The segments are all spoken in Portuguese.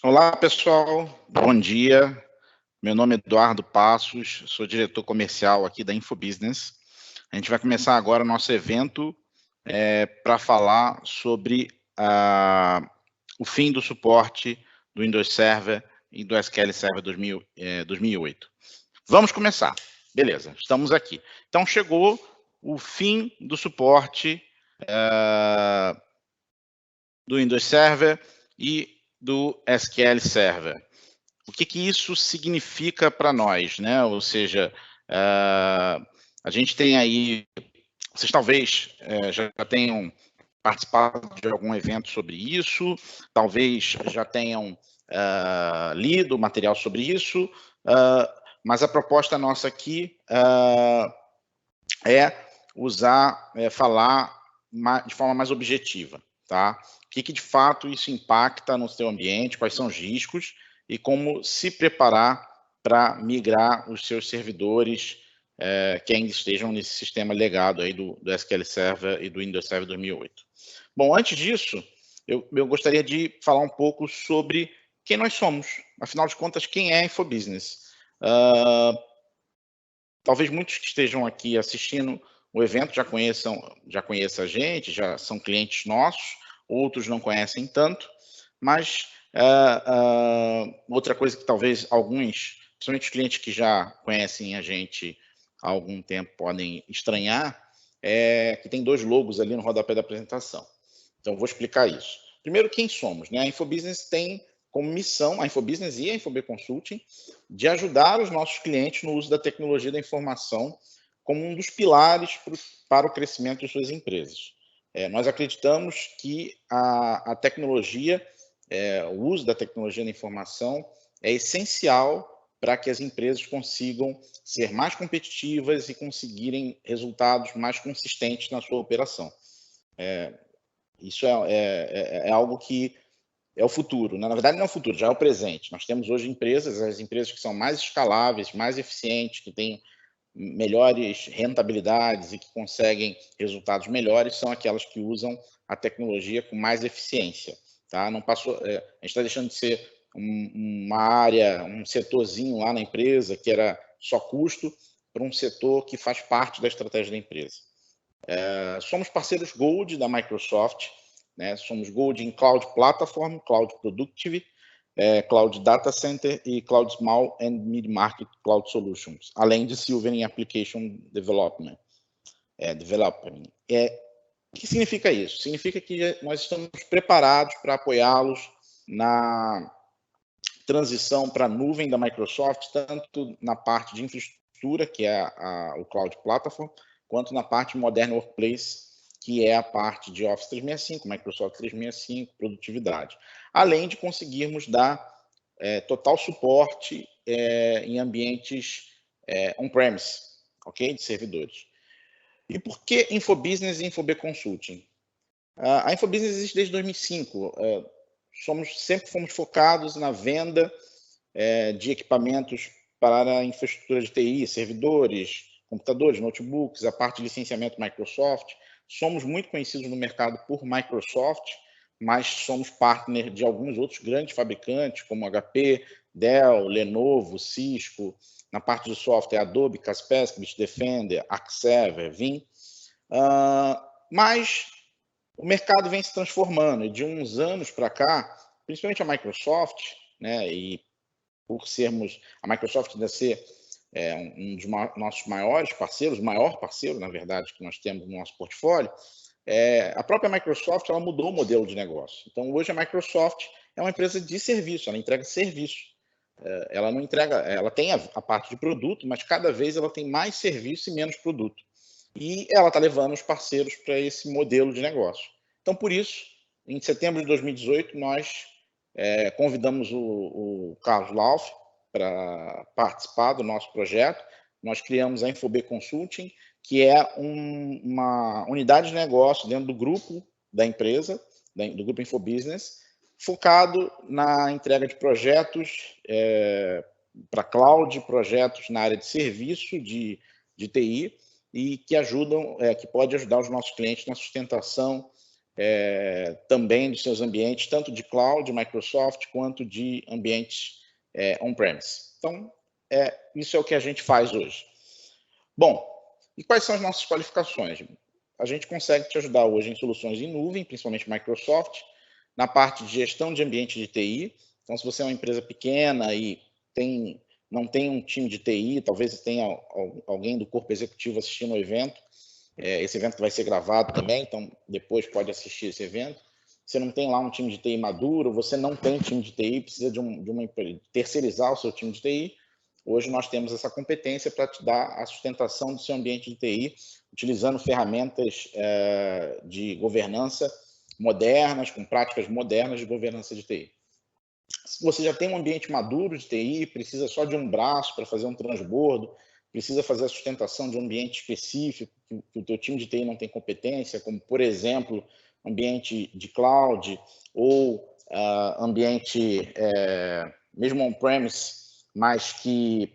Olá, pessoal. Bom dia. Meu nome é Eduardo Passos, sou diretor comercial aqui da InfoBusiness. A gente vai começar agora o nosso evento para falar sobre o fim do suporte do Windows Server e do SQL Server 2008. Vamos começar. Beleza, estamos aqui. Então, chegou o fim do suporte do Windows Server e do SQL Server. O que isso significa para nós, né? Ou seja, a gente tem aí, vocês talvez já tenham participado de algum evento sobre isso, talvez já tenham lido material sobre isso, mas a proposta nossa aqui é falar de forma mais objetiva, tá? O que de fato isso impacta no seu ambiente, quais são os riscos e como se preparar para migrar os seus servidores que ainda estejam nesse sistema legado aí do SQL Server e do Windows Server 2008. Bom, antes disso, eu gostaria de falar um pouco sobre quem nós somos. Afinal de contas, quem é a InfoBusiness? Talvez muitos que estejam aqui assistindo o evento já conheçam a gente, já são clientes nossos, outros não conhecem tanto, mas outra coisa que talvez alguns, principalmente os clientes que já conhecem a gente há algum tempo, podem estranhar, é que tem dois logos ali no rodapé da apresentação. Então, eu vou explicar isso. Primeiro, quem somos, né? A InfoBusiness tem como missão, a InfoBusiness e a InfoB Consulting, de ajudar os nossos clientes no uso da tecnologia da informação como um dos pilares para o crescimento de suas empresas. Nós acreditamos que a tecnologia, o uso da tecnologia da informação é essencial para que as empresas consigam ser mais competitivas e conseguirem resultados mais consistentes na sua operação. Isso é algo que é o futuro, né? Na verdade não é o futuro, já é o presente. Nós temos hoje as empresas que são mais escaláveis, mais eficientes, que têm melhores rentabilidades e que conseguem resultados melhores, são aquelas que usam a tecnologia com mais eficiência. Tá? Não passou, a gente está deixando de ser uma área, um setorzinho lá na empresa que era só custo, para um setor que faz parte da estratégia da empresa. Somos parceiros Gold da Microsoft, né? Somos Gold em Cloud Platform, Cloud Productive, Cloud Data Center e Cloud Small and Mid-Market Cloud Solutions, além de Silver em Application Development. O que significa isso? Significa que nós estamos preparados para apoiá-los na transição para a nuvem da Microsoft, tanto na parte de infraestrutura, que é o Cloud Platform, quanto na parte Modern Workplace, que é a parte de Office 365, Microsoft 365, produtividade. Além de conseguirmos dar total suporte em ambientes on-premise, ok? De servidores. E por que InfoBusiness e InfoB Consulting? A InfoBusiness existe desde 2005. Sempre fomos focados na venda de equipamentos para a infraestrutura de TI, servidores, computadores, notebooks, a parte de licenciamento Microsoft. Somos muito conhecidos no mercado por Microsoft, mas somos partner de alguns outros grandes fabricantes, como HP, Dell, Lenovo, Cisco. Na parte de software, Adobe, Kaspersky, Bitdefender, Axever, Vim. Mas o mercado vem se transformando, e de uns anos para cá, principalmente a Microsoft, né, e por sermos, a Microsoft ainda ser um dos nossos maiores parceiros, o maior parceiro, na verdade, que nós temos no nosso portfólio, a própria Microsoft ela mudou o modelo de negócio. Então, hoje a Microsoft é uma empresa de serviço, ela entrega serviço. Ela não entrega, ela tem a parte de produto, mas cada vez ela tem mais serviço e menos produto. E ela está levando os parceiros para esse modelo de negócio. Então, por isso, em setembro de 2018, nós convidamos o Carlos Lauf para participar do nosso projeto. Nós criamos a InfoB Consulting, que é uma unidade de negócio dentro do grupo da empresa, do grupo InfoBusiness, focado na entrega de projetos para cloud, projetos na área de serviço de TI, e que pode ajudar os nossos clientes na sustentação também dos seus ambientes, tanto de cloud, Microsoft, quanto de ambientes on-premise. Então, isso é o que a gente faz hoje. Bom, e quais são as nossas qualificações? A gente consegue te ajudar hoje em soluções em nuvem, principalmente Microsoft, na parte de gestão de ambiente de TI. Então, se você é uma empresa pequena e não tem um time de TI, talvez tenha alguém do corpo executivo assistindo ao evento, esse evento vai ser gravado também, então depois pode assistir esse evento. Você não tem lá um time de TI maduro, você não tem time de TI, precisa de terceirizar o seu time de TI. Hoje nós temos essa competência para te dar a sustentação do seu ambiente de TI, utilizando ferramentas de governança modernas, com práticas modernas de governança de TI. Se você já tem um ambiente maduro de TI, precisa só de um braço para fazer um transbordo, precisa fazer a sustentação de um ambiente específico que o teu time de TI não tem competência, como, por exemplo, ambiente de cloud ou ambiente mesmo on-premise, mas que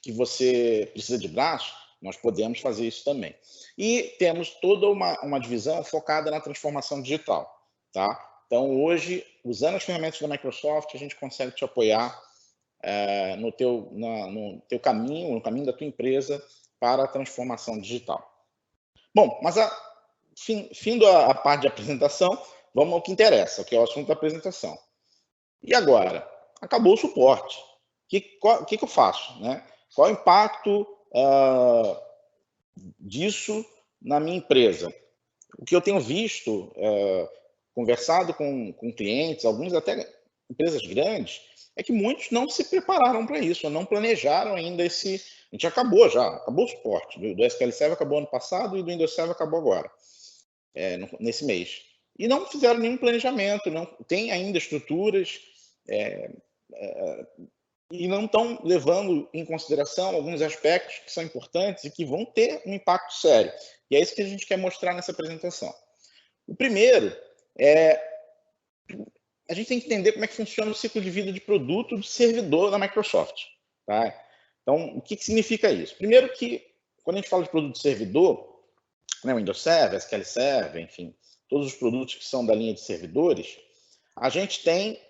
você precisa de braço, nós podemos fazer isso também. E temos toda uma divisão focada na transformação digital, tá? Então, hoje, usando as ferramentas da Microsoft, a gente consegue te apoiar no teu caminho, no caminho da tua empresa para a transformação digital. Bom, mas findo a parte de apresentação, vamos ao que interessa, que é o assunto da apresentação. E agora? Acabou o suporte. O que eu faço, né? Qual é o impacto disso na minha empresa? O que eu tenho visto, conversado com clientes, alguns até empresas grandes, é que muitos não se prepararam para isso, não planejaram ainda esse... A gente acabou o suporte. Do SQL Server acabou ano passado e do Windows Server acabou agora, nesse mês. E não fizeram nenhum planejamento, não tem ainda estruturas... e não estão levando em consideração alguns aspectos que são importantes e que vão ter um impacto sério. E é isso que a gente quer mostrar nessa apresentação. O primeiro a gente tem que entender como é que funciona o ciclo de vida de produto do servidor da Microsoft. Tá? Então, o que significa isso? Primeiro que, quando a gente fala de produto de servidor, né, Windows Server, SQL Server, enfim, todos os produtos que são da linha de servidores, a gente tem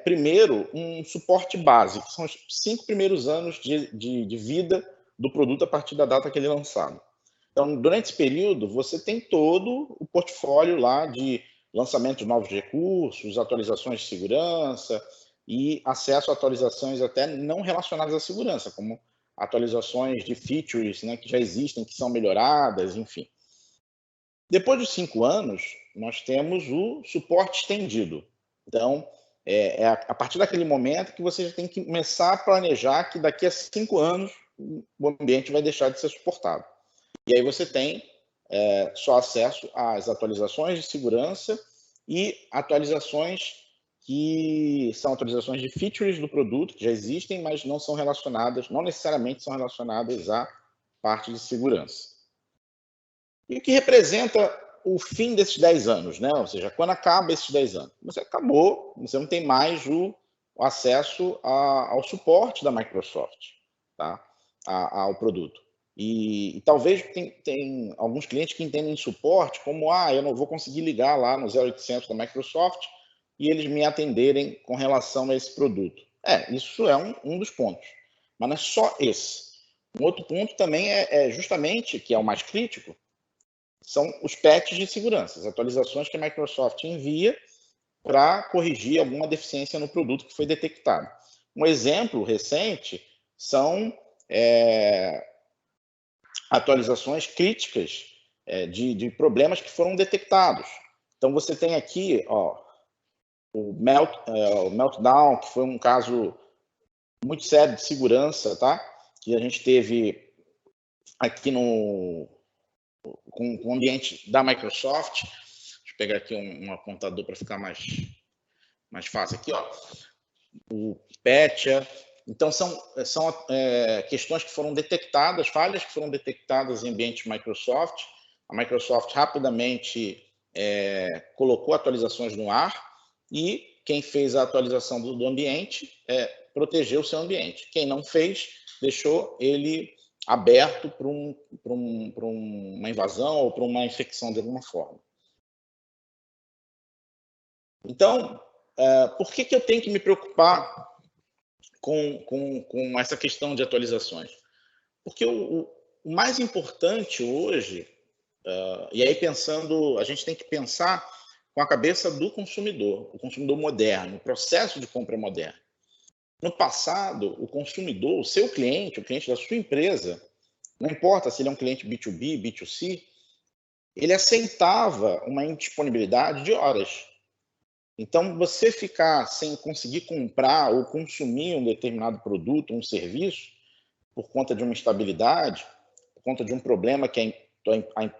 primeiro um suporte básico, que são os 5 primeiros anos de vida do produto a partir da data que ele é lançado. Então, durante esse período, você tem todo o portfólio lá de lançamento de novos recursos, atualizações de segurança e acesso a atualizações até não relacionadas à segurança, como atualizações de features, né, que já existem, que são melhoradas, enfim. Depois de 5 anos, nós temos o suporte estendido. Então, a partir daquele momento que você já tem que começar a planejar que daqui a 5 anos o ambiente vai deixar de ser suportado. E aí você tem só acesso às atualizações de segurança e atualizações que são atualizações de features do produto, que já existem, mas não são relacionadas, não necessariamente são relacionadas à parte de segurança. E o que representa o fim desses 10 anos, né? Ou seja, quando acaba esses 10 anos? Você acabou, você não tem mais o acesso ao suporte da Microsoft, tá? Ao produto. E talvez tem alguns clientes que entendem suporte como, eu não vou conseguir ligar lá no 0800 da Microsoft e eles me atenderem com relação a esse produto. Isso é um dos pontos, mas não é só esse. Um outro ponto também é justamente, que é o mais crítico, são os patches de segurança, as atualizações que a Microsoft envia para corrigir alguma deficiência no produto que foi detectado. Um exemplo recente são atualizações críticas de problemas que foram detectados. Então, você tem aqui o Meltdown, que foi um caso muito sério de segurança, tá? Que a gente teve aqui com o ambiente da Microsoft. Deixa eu pegar aqui um apontador para ficar mais fácil aqui, o Petya. Então, são questões que foram detectadas, falhas que foram detectadas em ambiente Microsoft. A Microsoft rapidamente colocou atualizações no ar e quem fez a atualização do ambiente protegeu o seu ambiente. Quem não fez, deixou ele aberto para uma invasão ou para uma infecção de alguma forma. Então, por que eu tenho que me preocupar com essa questão de atualizações? Porque o mais importante hoje, e aí pensando, a gente tem que pensar com a cabeça do consumidor, o consumidor moderno, o processo de compra moderno. No passado, o consumidor, o seu cliente, o cliente da sua empresa, não importa se ele é um cliente B2B, B2C, ele aceitava uma indisponibilidade de horas. Então, você ficar sem conseguir comprar ou consumir um determinado produto, um serviço, por conta de uma instabilidade, por conta de um problema que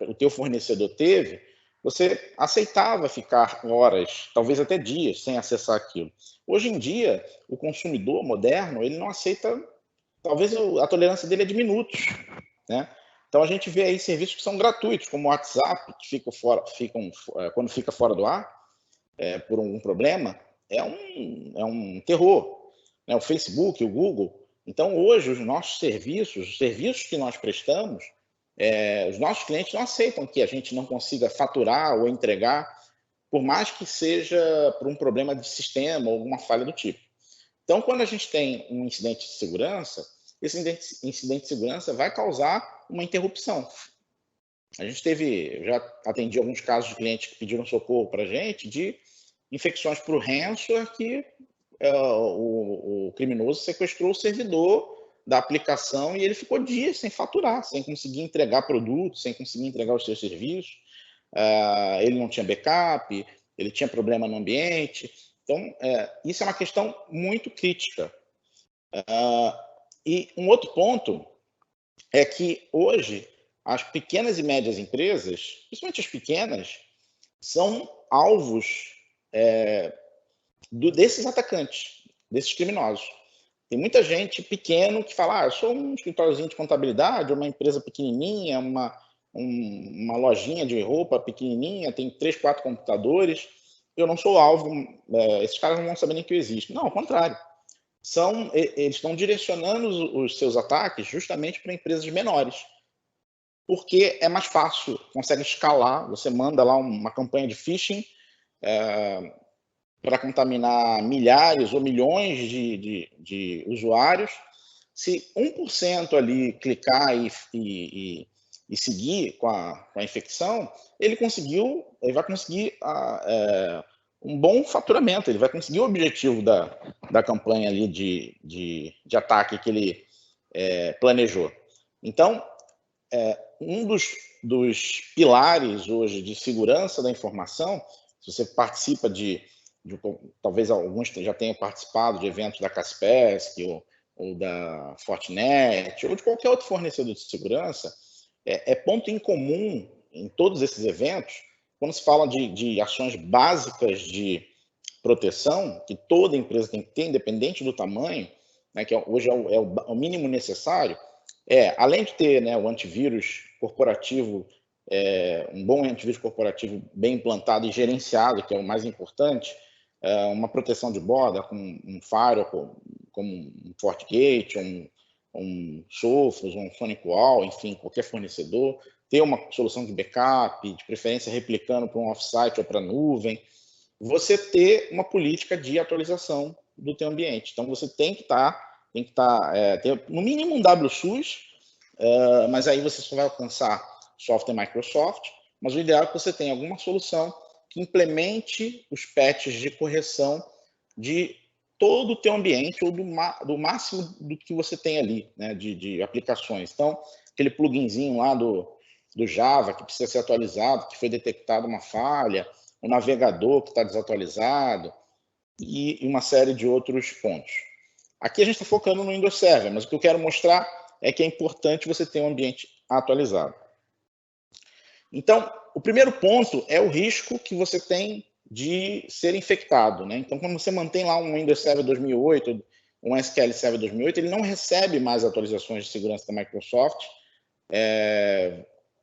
o teu fornecedor teve, você aceitava ficar horas, talvez até dias, sem acessar aquilo. Hoje em dia, o consumidor moderno, ele não aceita, talvez a tolerância dele é de minutos, né? Então a gente vê aí serviços que são gratuitos, como o WhatsApp, que quando fica fora do ar, por algum problema, é um terror, né? O Facebook, o Google. Então, hoje, os nossos serviços, os serviços que nós prestamos, os nossos clientes não aceitam que a gente não consiga faturar ou entregar, por mais que seja por um problema de sistema ou alguma falha do tipo. Então, quando a gente tem um incidente de segurança, esse incidente de segurança vai causar uma interrupção. A gente já atendi alguns casos de clientes que pediram socorro para a gente de infecções por ransomware que o criminoso sequestrou o servidor da aplicação e ele ficou dias sem faturar, sem conseguir entregar produtos, sem conseguir entregar os seus serviços. Ele não tinha backup, ele tinha problema no ambiente. Então, isso é uma questão muito crítica. E um outro ponto é que hoje as pequenas e médias empresas, principalmente as pequenas, são alvos desses atacantes, desses criminosos. Tem muita gente pequeno que fala, eu sou um escritóriozinho de contabilidade, uma empresa pequenininha, uma lojinha de roupa pequenininha, tem 3, 4 computadores, eu não sou alvo, esses caras não vão saber nem que eu existo. Não, ao contrário. Eles estão direcionando os seus ataques justamente para empresas menores, porque é mais fácil, consegue escalar, você manda lá uma campanha de phishing para contaminar milhares ou milhões de usuários. Se 1% ali clicar e seguir com a infecção, ele vai conseguir um bom faturamento, ele vai conseguir o objetivo da campanha ali de ataque que ele planejou. Então, um dos pilares hoje de segurança da informação, se você participa talvez alguns já tenham participado de eventos da Kaspersky ou da Fortinet, ou de qualquer outro fornecedor de segurança, é ponto em comum em todos esses eventos, quando se fala de ações básicas de proteção, que toda empresa tem que ter, independente do tamanho, né, que hoje é o mínimo necessário, além de ter, né, o antivírus corporativo, um bom antivírus corporativo bem implantado e gerenciado, que é o mais importante, uma proteção de borda com um firewall, como um FortiGate, um Sophos, um SonicWall, enfim, qualquer fornecedor, ter uma solução de backup, de preferência replicando para um offsite ou para nuvem, você ter uma política de atualização do teu ambiente. Então, você tem que ter no mínimo um WSUS, mas aí você só vai alcançar software Microsoft, mas o ideal é que você tenha alguma solução que implemente os patches de correção de todo o teu ambiente ou do máximo do que você tem ali, né, de aplicações. Então, aquele pluginzinho lá do Java que precisa ser atualizado, que foi detectada uma falha, o navegador que está desatualizado e uma série de outros pontos. Aqui a gente está focando no Windows Server, mas o que eu quero mostrar é que é importante você ter um ambiente atualizado. Então, o primeiro ponto é o risco que você tem de ser infectado, né? Então, quando você mantém lá um Windows Server 2008, um SQL Server 2008, ele não recebe mais atualizações de segurança da Microsoft.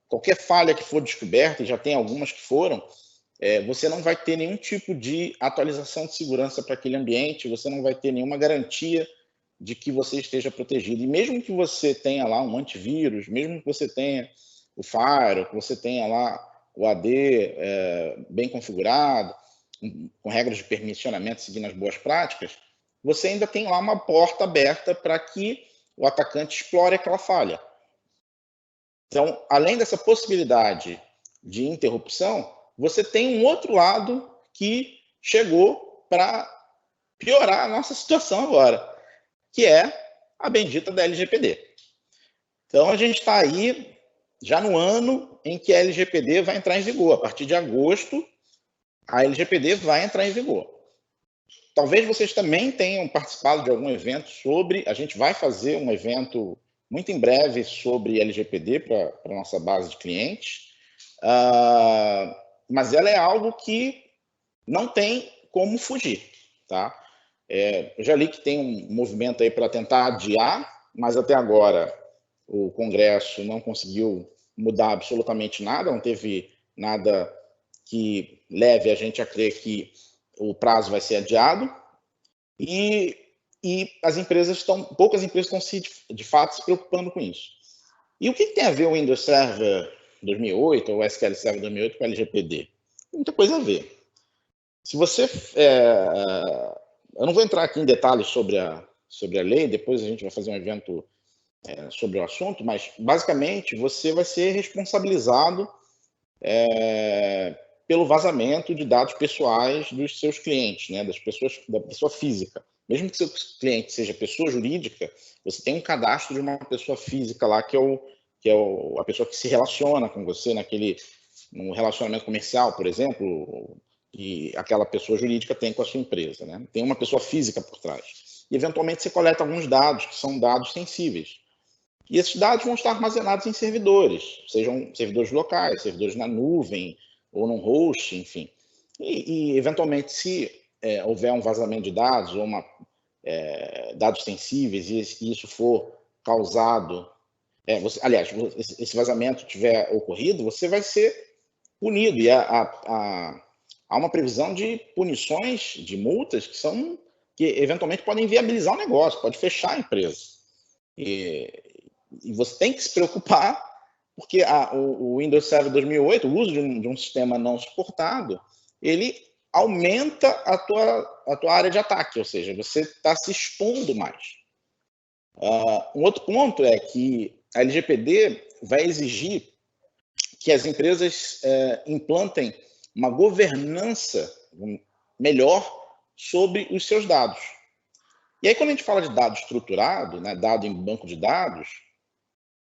Qualquer falha que for descoberta, e já tem algumas que foram, você não vai ter nenhum tipo de atualização de segurança para aquele ambiente, você não vai ter nenhuma garantia de que você esteja protegido. E mesmo que você tenha lá um antivírus, mesmo que você tenha o Firewall, que você tenha lá o AD bem configurado, com regras de permissionamento, seguindo as boas práticas, você ainda tem lá uma porta aberta para que o atacante explore aquela falha. Então, além dessa possibilidade de interrupção, você tem um outro lado que chegou para piorar a nossa situação agora, que é a bendita da LGPD. Então, a gente está aí já no ano em que a LGPD vai entrar em vigor. A partir de agosto, a LGPD vai entrar em vigor. Talvez vocês também tenham participado de algum evento sobre... A gente vai fazer um evento muito em breve sobre LGPD para a nossa base de clientes, mas ela é algo que não tem como fugir, tá? Eu já li que tem um movimento aí para tentar adiar, mas até agora o Congresso não conseguiu mudar absolutamente nada, não teve nada que leve a gente a crer que o prazo vai ser adiado, e as empresas poucas empresas estão de fato se preocupando com isso. E o que tem a ver o Windows Server 2008 ou o SQL Server 2008 com a LGPD? Muita coisa a ver. Se você... eu não vou entrar aqui em detalhes sobre a lei, depois a gente vai fazer um evento sobre o assunto, mas basicamente você vai ser responsabilizado pelo vazamento de dados pessoais dos seus clientes, né, da pessoa física. Mesmo que seu cliente seja pessoa jurídica, você tem um cadastro de uma pessoa física lá, que é a pessoa que se relaciona com você no relacionamento comercial, por exemplo, que aquela pessoa jurídica tem com a sua empresa, né? Tem uma pessoa física por trás. E, eventualmente, você coleta alguns dados, que são dados sensíveis. E esses dados vão estar armazenados em servidores, sejam servidores locais, servidores na nuvem, ou num host, enfim. E eventualmente, se houver um vazamento de dados, ou dados sensíveis, e isso for causado... aliás, esse vazamento tiver ocorrido, você vai ser punido. E há uma previsão de punições, de multas, que eventualmente podem viabilizar o negócio, pode fechar a empresa. E você tem que se preocupar, porque o Windows Server 2008, o uso de um sistema não suportado, ele aumenta a tua área de ataque, ou seja, você está se expondo mais. Um outro ponto é que a LGPD vai exigir que as empresas implantem uma governança melhor sobre os seus dados. E aí, quando a gente fala de dado estruturado, né, dado em banco de dados,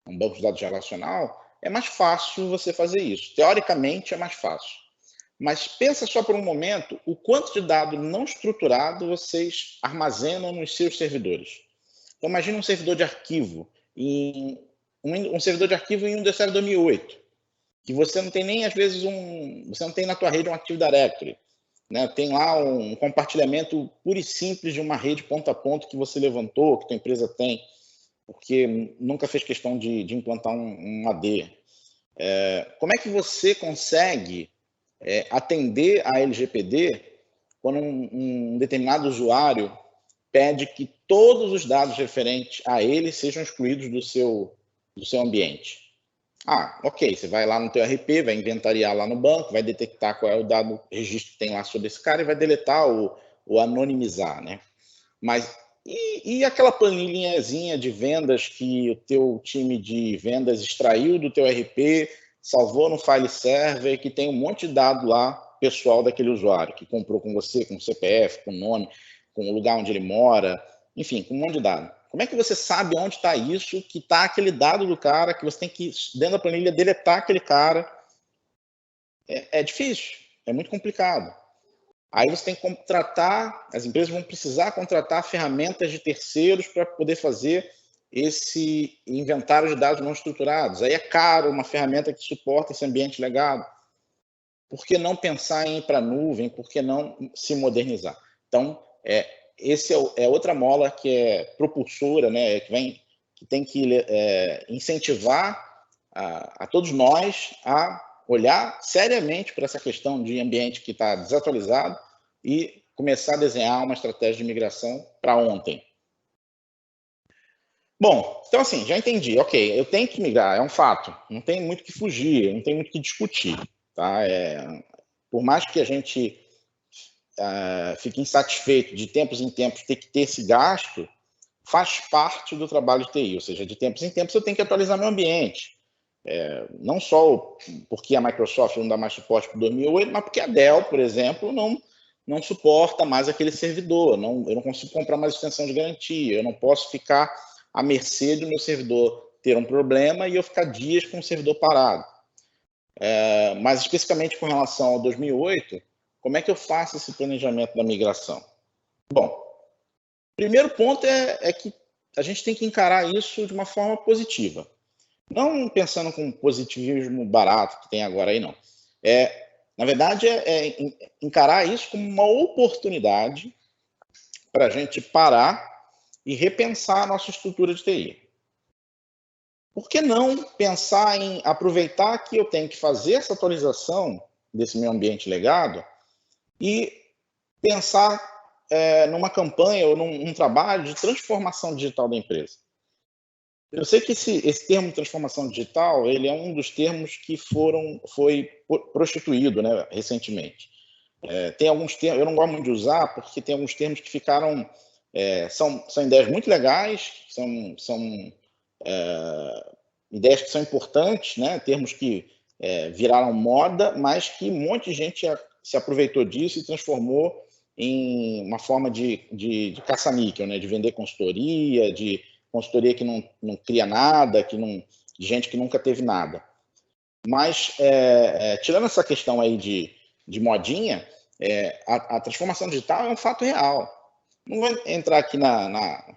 um banco de dados relacional, é mais fácil você fazer isso. Teoricamente, é mais fácil. Mas pensa só por um momento o quanto de dado não estruturado vocês armazenam nos seus servidores. Então, imagine um servidor de arquivo, um servidor de arquivo em um Windows Server 2008, que você não tem nem, às vezes, você não tem na tua rede um Active Directory, né? Tem lá um compartilhamento puro e simples de uma rede ponto a ponto que você levantou, que tua empresa tem, porque nunca fez questão de implantar um AD. Como é que você consegue atender a LGPD quando um determinado usuário pede que todos os dados referentes a ele sejam excluídos do seu ambiente? Ok, você vai lá no teu RP, vai inventariar lá no banco, vai detectar qual é o dado, registro que tem lá sobre esse cara e vai deletar ou anonimizar, né? Mas e aquela planilhazinha de vendas que o teu time de vendas extraiu do teu RP, salvou no file server, que tem um monte de dado lá pessoal daquele usuário que comprou com você, com CPF, com nome, com o lugar onde ele mora, enfim, com um monte de dado. Como é que você sabe onde está isso, que está aquele dado do cara, que você tem que, dentro da planilha, deletar aquele cara? É difícil, é muito complicado. Aí você tem que contratar, as empresas vão precisar contratar ferramentas de terceiros para poder fazer esse inventário de dados não estruturados. Aí é caro uma ferramenta que suporta esse ambiente legado. Por que não pensar em ir para a nuvem? Por que não se modernizar? Então, esse é outra mola que é propulsora, né, que tem que incentivar a todos nós a olhar seriamente para essa questão de ambiente que está desatualizado e começar a desenhar uma estratégia de migração para ontem. Bom, então assim, já entendi. Ok, eu tenho que migrar, é um fato. Não tem muito que fugir, não tem muito que discutir. Tá? Por mais que a gente fica insatisfeito de tempos em tempos ter que ter esse gasto, faz parte do trabalho de TI, ou seja, de tempos em tempos eu tenho que atualizar meu ambiente. Não só porque a Microsoft não dá mais suporte para 2008, mas porque a Dell, por exemplo, não suporta mais aquele servidor, eu não consigo comprar mais extensão de garantia, eu não posso ficar à mercê do meu servidor ter um problema e eu ficar dias com o servidor parado. Mas especificamente com relação ao 2008, como é que eu faço esse planejamento da migração? Bom, primeiro ponto é que a gente tem que encarar isso de uma forma positiva. Não pensando com positivismo barato que tem agora aí, não. Na verdade, encarar isso como uma oportunidade para a gente parar e repensar a nossa estrutura de TI. Por que não pensar em aproveitar que eu tenho que fazer essa atualização desse meu ambiente legado e pensar numa campanha ou num trabalho de transformação digital da empresa? Eu sei que esse termo transformação digital, ele é um dos termos que foi prostituído, né, recentemente. Tem alguns termos, eu não gosto muito de usar, porque tem alguns termos que ficaram... são ideias muito legais, são ideias que são importantes, né, termos que viraram moda, mas que um monte de gente se aproveitou disso e transformou em uma forma de caça-níquel, né, de vender consultoria, de consultoria que não cria nada, de gente que nunca teve nada. Mas, tirando essa questão aí de modinha, a transformação digital é um fato real. Não vou entrar aqui na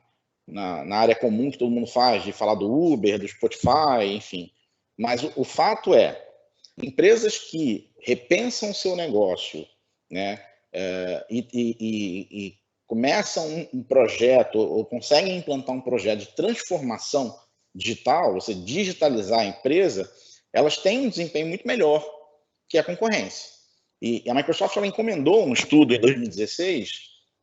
área comum que todo mundo faz, de falar do Uber, do Spotify, enfim. Mas o fato é, empresas que repensam o seu negócio, né, e começam um projeto ou conseguem implantar um projeto de transformação digital, ou seja, digitalizar a empresa, elas têm um desempenho muito melhor que a concorrência. E a Microsoft ela encomendou um estudo em 2016,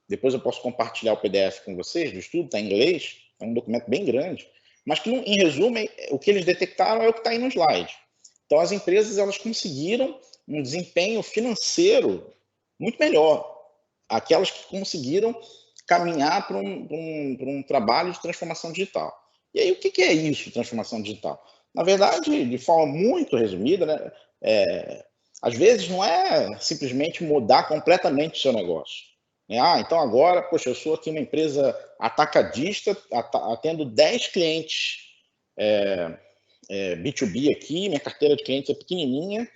depois eu posso compartilhar o PDF com vocês do estudo, está em inglês, é um documento bem grande, mas que, em resumo, o que eles detectaram é o que está aí no slide. Então, as empresas elas conseguiram um desempenho financeiro muito melhor, aquelas que conseguiram caminhar para um trabalho de transformação digital. E aí, o que é isso, transformação digital? Na verdade, de forma muito resumida, né, às vezes não é simplesmente mudar completamente o seu negócio. Então agora, poxa, eu sou aqui uma empresa atacadista, atendo 10 clientes B2B aqui, minha carteira de clientes é pequenininha,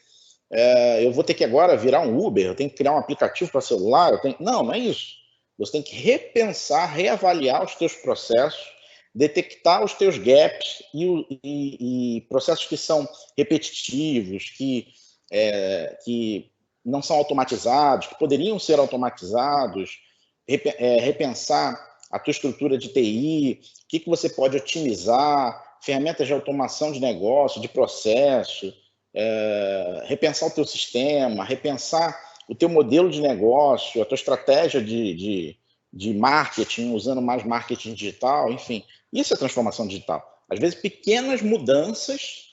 eu vou ter que agora virar um Uber, eu tenho que criar um aplicativo para celular, não é isso. Você tem que repensar, reavaliar os teus processos, detectar os teus gaps e processos que são repetitivos, que não são automatizados, que poderiam ser automatizados, repensar a tua estrutura de TI, o que você pode otimizar, ferramentas de automação de negócio, de processo, repensar o teu sistema, repensar o teu modelo de negócio, a tua estratégia de marketing, usando mais marketing digital, enfim. Isso é transformação digital. Às vezes, pequenas mudanças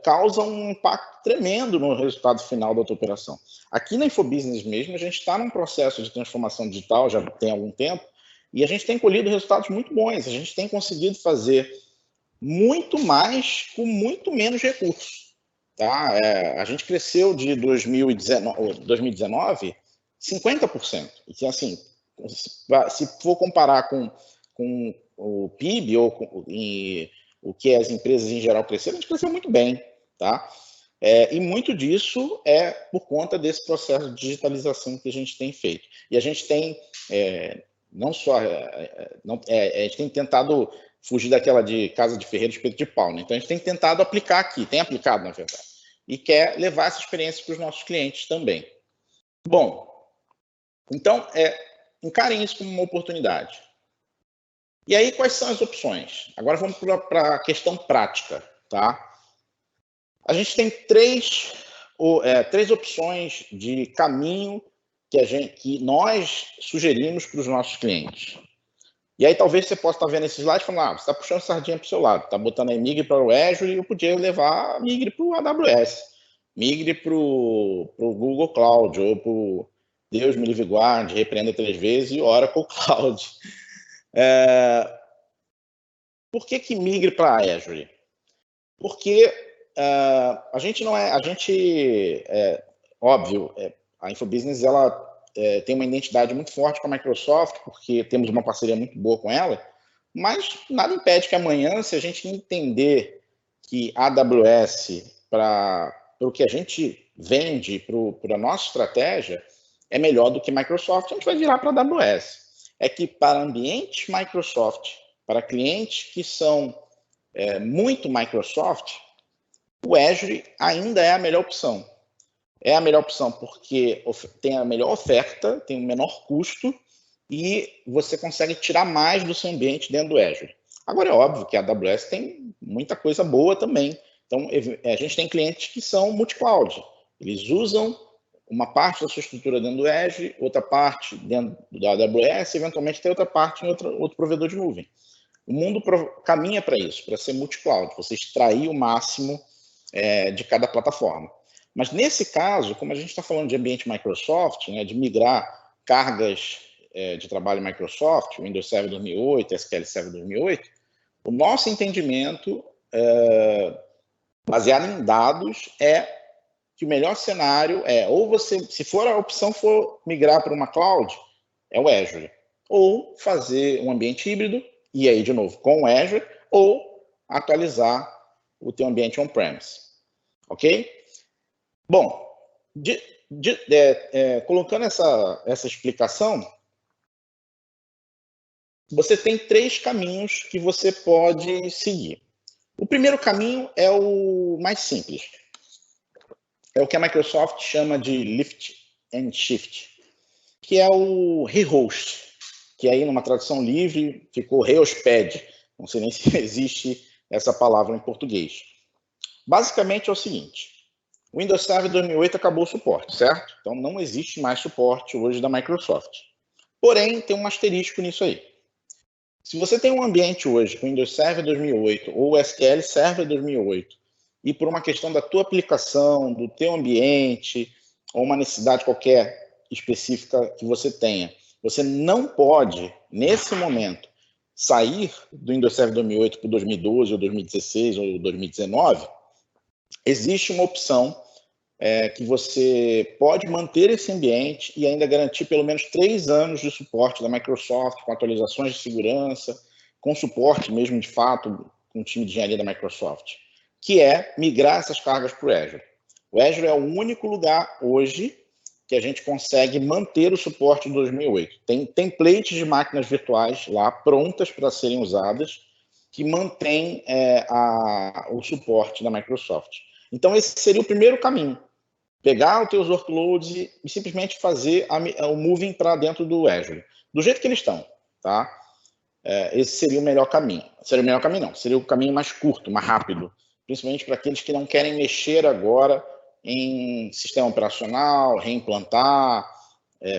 causam um impacto tremendo no resultado final da tua operação. Aqui na Infobusiness mesmo, a gente está num processo de transformação digital já tem algum tempo, e a gente tem colhido resultados muito bons. A gente tem conseguido fazer muito mais com muito menos recursos. Tá? A gente cresceu de 2019 50%. E assim, se for comparar com o PIB ou o que as empresas em geral cresceram, a gente cresceu muito bem. Tá? E muito disso é por conta desse processo de digitalização que a gente tem feito. E a gente tem, não só, a gente tem tentado fugir daquela de casa de ferreiro, espeto de pau, né? Então a gente tem tentado aplicar aqui, tem aplicado na verdade, e quer levar essa experiência para os nossos clientes também. Bom, então encarem isso como uma oportunidade. E aí quais são as opções? Agora vamos para a questão prática, tá? A gente tem três opções de caminho que nós sugerimos para os nossos clientes. E aí talvez você possa estar vendo esse slide e falando, você está puxando sardinha para o seu lado, está botando aí migre para o Azure e eu podia levar migre para o AWS, migre para o Google Cloud ou para o Deus me livre e guarde, repreenda 3 vezes, e Oracle Cloud. Por que migre para Azure? Porque a gente não é... óbvio, a Infobusiness ela tem uma identidade muito forte com a Microsoft, porque temos uma parceria muito boa com ela, mas nada impede que amanhã, se a gente entender que a AWS, para o que a gente vende, para a nossa estratégia, é melhor do que Microsoft, a gente vai virar para a AWS. É que para ambientes Microsoft, para clientes que são muito Microsoft, o Azure ainda é a melhor opção. É a melhor opção porque tem a melhor oferta, tem o menor custo e você consegue tirar mais do seu ambiente dentro do Azure. Agora, é óbvio que a AWS tem muita coisa boa também. Então, a gente tem clientes que são multi-cloud. Eles usam uma parte da sua estrutura dentro do Azure, outra parte dentro da AWS, e eventualmente tem outra parte em outro provedor de nuvem. O mundo caminha para isso, para ser multi-cloud, você extrair o máximo de cada plataforma. Mas nesse caso, como a gente está falando de ambiente Microsoft, né, de migrar cargas de trabalho Microsoft, Windows Server 2008, SQL Server 2008, o nosso entendimento, baseado em dados, é que o melhor cenário é, ou você, se for a opção for migrar para uma cloud, é o Azure, ou fazer um ambiente híbrido, e aí de novo com o Azure, ou atualizar o teu ambiente on-premise, ok? Bom, colocando essa explicação, você tem 3 caminhos que você pode seguir. O primeiro caminho é o mais simples. É o que a Microsoft chama de lift and shift, que é o rehost, que aí numa tradução livre ficou rehospede. Não sei nem se existe essa palavra em português. Basicamente é o seguinte: o Windows Server 2008 acabou o suporte, certo? Então não existe mais suporte hoje da Microsoft. Porém, tem um asterisco nisso aí. Se você tem um ambiente hoje com Windows Server 2008 ou SQL Server 2008 e por uma questão da tua aplicação, do teu ambiente ou uma necessidade qualquer específica que você tenha, você não pode, nesse momento, sair do Windows Server 2008 para 2012 ou 2016 ou 2019, existe uma opção que você pode manter esse ambiente e ainda garantir pelo menos 3 anos de suporte da Microsoft, com atualizações de segurança, com suporte mesmo de fato com o time de engenharia da Microsoft, que é migrar essas cargas para o Azure. O Azure é o único lugar hoje que a gente consegue manter o suporte de 2008. Tem templates de máquinas virtuais lá prontas para serem usadas que mantém o suporte da Microsoft. Então, esse seria o primeiro caminho. Pegar os teus workloads e simplesmente fazer o moving para dentro do Azure. Do jeito que eles estão, tá? Esse seria o melhor caminho. Seria o melhor caminho, não. Seria o caminho mais curto, mais rápido. Principalmente para aqueles que não querem mexer agora em sistema operacional, reimplantar,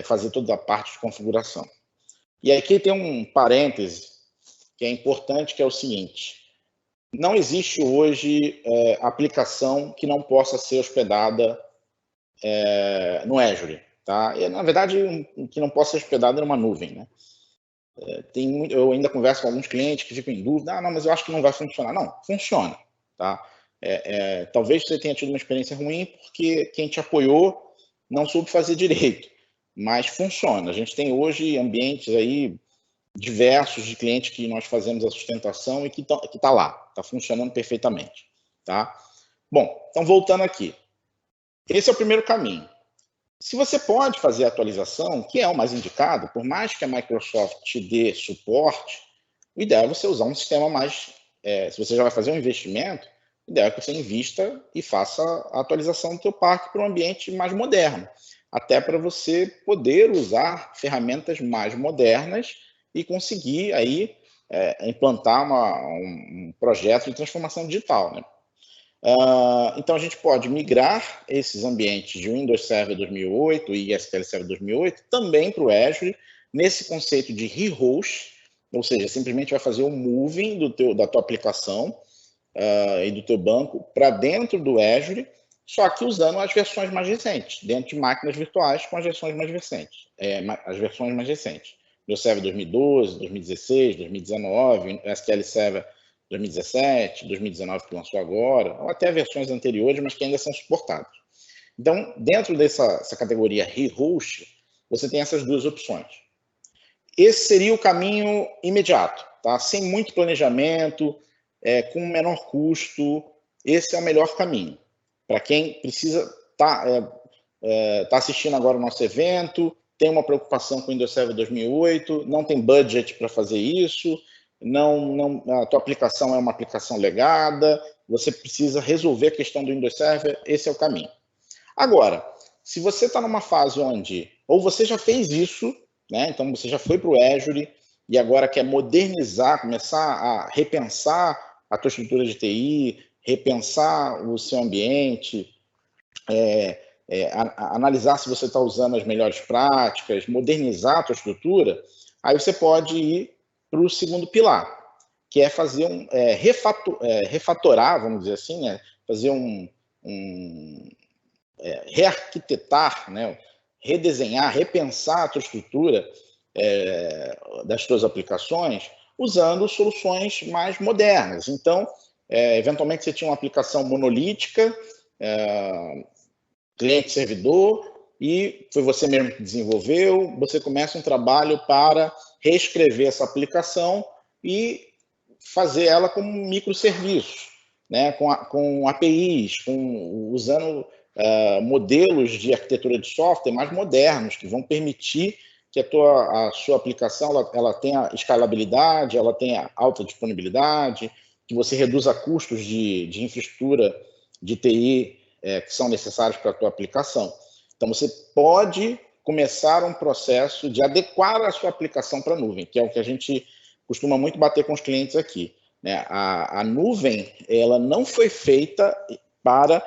fazer toda a parte de configuração. E aqui tem um parêntese que é importante, que é o seguinte: não existe hoje aplicação que não possa ser hospedada no Azure, tá? E, na verdade, que não possa ser hospedada numa nuvem, né? Eu ainda converso com alguns clientes que ficam em dúvida, não, mas eu acho que não vai funcionar. Não, funciona, tá? Talvez você tenha tido uma experiência ruim porque quem te apoiou não soube fazer direito, mas funciona. A gente tem hoje ambientes aí diversos de clientes que nós fazemos a sustentação e que tá lá, está funcionando perfeitamente, tá? Bom, então voltando aqui. Esse é o primeiro caminho. Se você pode fazer a atualização, que é o mais indicado, por mais que a Microsoft te dê suporte, o ideal é você usar um sistema mais... se você já vai fazer um investimento, o ideal é que você invista e faça a atualização do seu parque para um ambiente mais moderno, até para você poder usar ferramentas mais modernas e conseguir aí implantar um projeto de transformação digital, né? Então, a gente pode migrar esses ambientes de Windows Server 2008 e SQL Server 2008 também para o Azure, nesse conceito de rehost, ou seja, simplesmente vai fazer o moving da tua aplicação e do teu banco para dentro do Azure, só que usando as versões mais recentes, dentro de máquinas virtuais com as versões mais recentes. Do Server 2012, 2016, 2019, SQL Server 2017, 2019 que lançou agora, ou até versões anteriores, mas que ainda são suportadas. Então, dentro dessa categoria rehost, você tem essas duas opções. Esse seria o caminho imediato, tá? Sem muito planejamento, com menor custo, esse é o melhor caminho. Para quem precisa tá assistindo agora o nosso evento, tem uma preocupação com o Windows Server 2008, não tem budget para fazer isso, a tua aplicação é uma aplicação legada, você precisa resolver a questão do Windows Server, esse é o caminho. Agora, se você está numa fase onde, ou você já fez isso, né, então você já foi para o Azure e agora quer modernizar, começar a repensar a tua estrutura de TI, repensar o seu ambiente, analisar se você está usando as melhores práticas, modernizar a tua estrutura, aí você pode ir para o segundo pilar, que é fazer refatorar, vamos dizer assim, né? Fazer rearquitetar, né? Redesenhar, repensar a tua estrutura das tuas aplicações usando soluções mais modernas. Então, eventualmente você tinha uma aplicação monolítica, cliente-servidor, e foi você mesmo que desenvolveu, você começa um trabalho para reescrever essa aplicação e fazer ela como um microserviço, né? com APIs, usando modelos de arquitetura de software mais modernos, que vão permitir que a sua aplicação ela tenha escalabilidade, ela tenha alta disponibilidade, que você reduza custos de infraestrutura de TI que são necessários para a tua aplicação. Então, você pode começar um processo de adequar a sua aplicação para a nuvem, que é o que a gente costuma muito bater com os clientes aqui, né? A nuvem, ela não foi feita para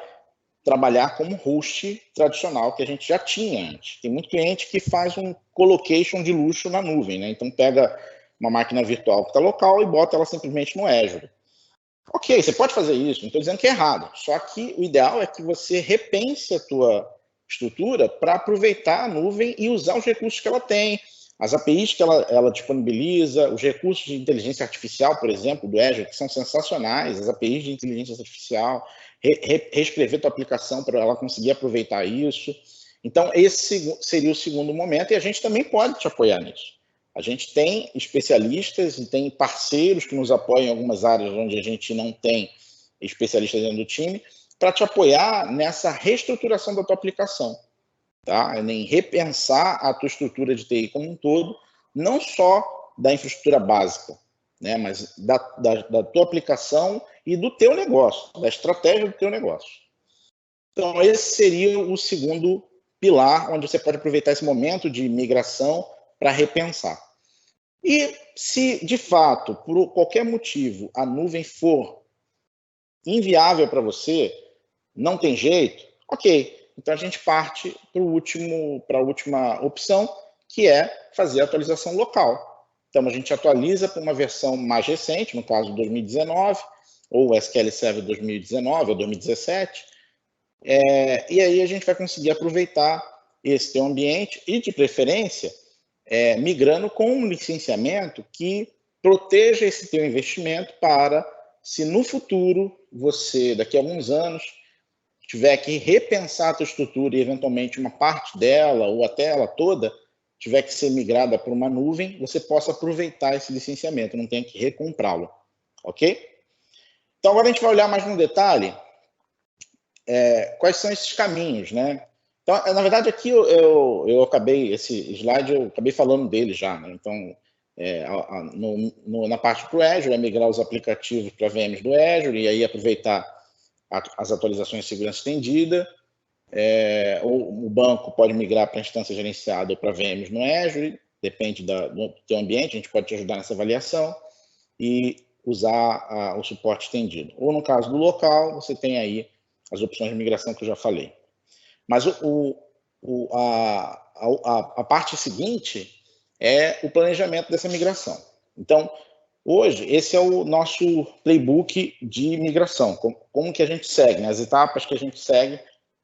trabalhar como host tradicional que a gente já tinha antes. Tem muito cliente que faz um colocation de luxo na nuvem, né? Então, pega uma máquina virtual que está local e bota ela simplesmente no Azure. Ok, você pode fazer isso, não estou dizendo que é errado, só que o ideal é que você repense a tua estrutura para aproveitar a nuvem e usar os recursos que ela tem, as APIs que ela disponibiliza, os recursos de inteligência artificial, por exemplo, do Azure, que são sensacionais, as APIs de inteligência artificial, reescrever tua aplicação para ela conseguir aproveitar isso. Então, esse seria o segundo momento e a gente também pode te apoiar nisso. A gente tem especialistas e tem parceiros que nos apoiam em algumas áreas onde a gente não tem especialistas dentro do time, para te apoiar nessa reestruturação da tua aplicação, tá? Em repensar a tua estrutura de TI como um todo, não só da infraestrutura básica, né, mas da tua aplicação e do teu negócio, da estratégia do teu negócio. Então, esse seria o segundo pilar, onde você pode aproveitar esse momento de migração para repensar. E se, de fato, por qualquer motivo, a nuvem for inviável para você, não tem jeito, ok. Então, a gente parte para a última opção, que é fazer a atualização local. Então, a gente atualiza para uma versão mais recente, no caso 2019, ou SQL Server 2019 ou 2017, e aí a gente vai conseguir aproveitar esse teu ambiente e, de preferência, migrando com um licenciamento que proteja esse teu investimento para, se no futuro você, daqui a alguns anos, tiver que repensar a tua estrutura e, eventualmente, uma parte dela ou até ela toda tiver que ser migrada para uma nuvem, você possa aproveitar esse licenciamento, não tenha que recomprá-lo, ok? Então, agora a gente vai olhar mais no detalhe quais são esses caminhos, né? Então, na verdade, aqui eu acabei, esse slide, eu acabei falando dele já, né? Então, na parte para o Azure, é migrar os aplicativos para VMs do Azure e aí aproveitar as atualizações de segurança estendida. Ou o banco pode migrar para instância gerenciada ou para VMs no Azure, depende do teu ambiente, a gente pode te ajudar nessa avaliação e usar o suporte estendido. Ou no caso do local, você tem aí as opções de migração que eu já falei. Mas a parte seguinte é o planejamento dessa migração. Então, hoje, esse é o nosso playbook de migração, como que a gente segue, né? As etapas que a gente segue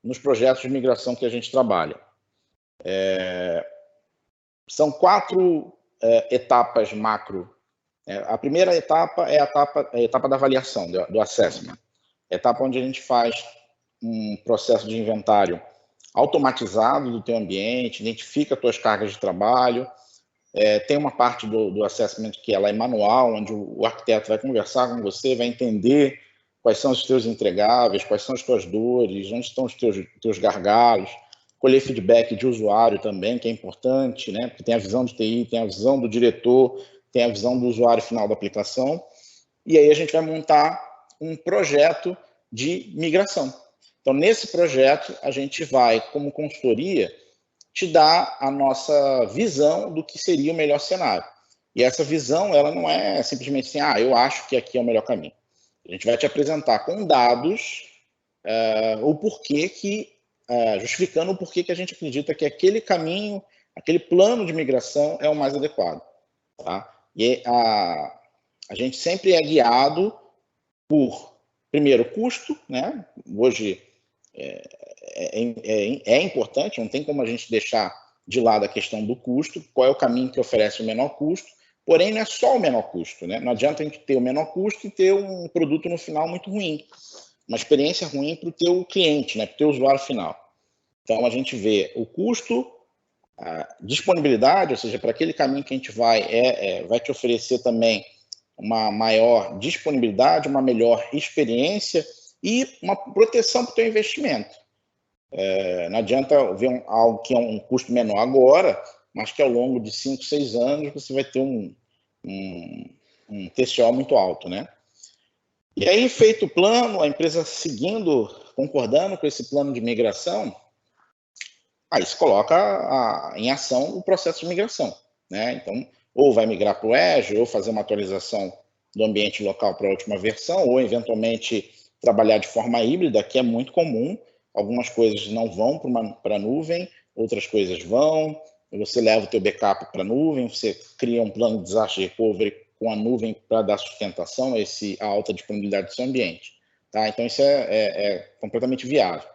nos projetos de migração que a gente trabalha. São 4 etapas macro. A primeira etapa é a etapa da avaliação, do assessment. Etapa onde a gente faz um processo de inventário automatizado do teu ambiente, identifica as tuas cargas de trabalho. Tem uma parte do assessment que ela é manual, onde o arquiteto vai conversar com você, vai entender quais são os teus entregáveis, quais são as tuas dores, onde estão os teus gargalos, colher feedback de usuário também, que é importante, né? Porque tem a visão de TI, tem a visão do diretor, tem a visão do usuário final da aplicação, e aí a gente vai montar um projeto de migração. Então, nesse projeto, a gente vai, como consultoria, te dar a nossa visão do que seria o melhor cenário. E essa visão, ela não é simplesmente assim, eu acho que aqui é o melhor caminho. A gente vai te apresentar com dados o porquê que, justificando o porquê que a gente acredita que aquele caminho, aquele plano de migração é o mais adequado. Tá? E a gente sempre é guiado por, primeiro, custo, né? Hoje é importante, não tem como a gente deixar de lado a questão do custo, qual é o caminho que oferece o menor custo, porém não é só o menor custo, né? Não adianta a gente ter o menor custo e ter um produto no final muito ruim, uma experiência ruim para o teu cliente, né? Para o teu usuário final. Então a gente vê o custo, a disponibilidade, ou seja, para aquele caminho que a gente vai te oferecer também uma maior disponibilidade, uma melhor experiência e uma proteção para o teu investimento. Não adianta ver algo que é um custo menor agora, mas que ao longo de 5, 6 anos você vai ter um TCO muito alto, né? E aí, feito o plano, a empresa seguindo, concordando com esse plano de migração, aí se coloca em ação o processo de migração, né? Então, ou vai migrar para o Azure, ou fazer uma atualização do ambiente local para a última versão, ou eventualmente trabalhar de forma híbrida, que é muito comum. Algumas coisas não vão para a nuvem, outras coisas vão. Você leva o teu backup para a nuvem, você cria um plano de disaster recovery com a nuvem para dar sustentação a alta disponibilidade do seu ambiente. Tá? Então, isso é completamente viável.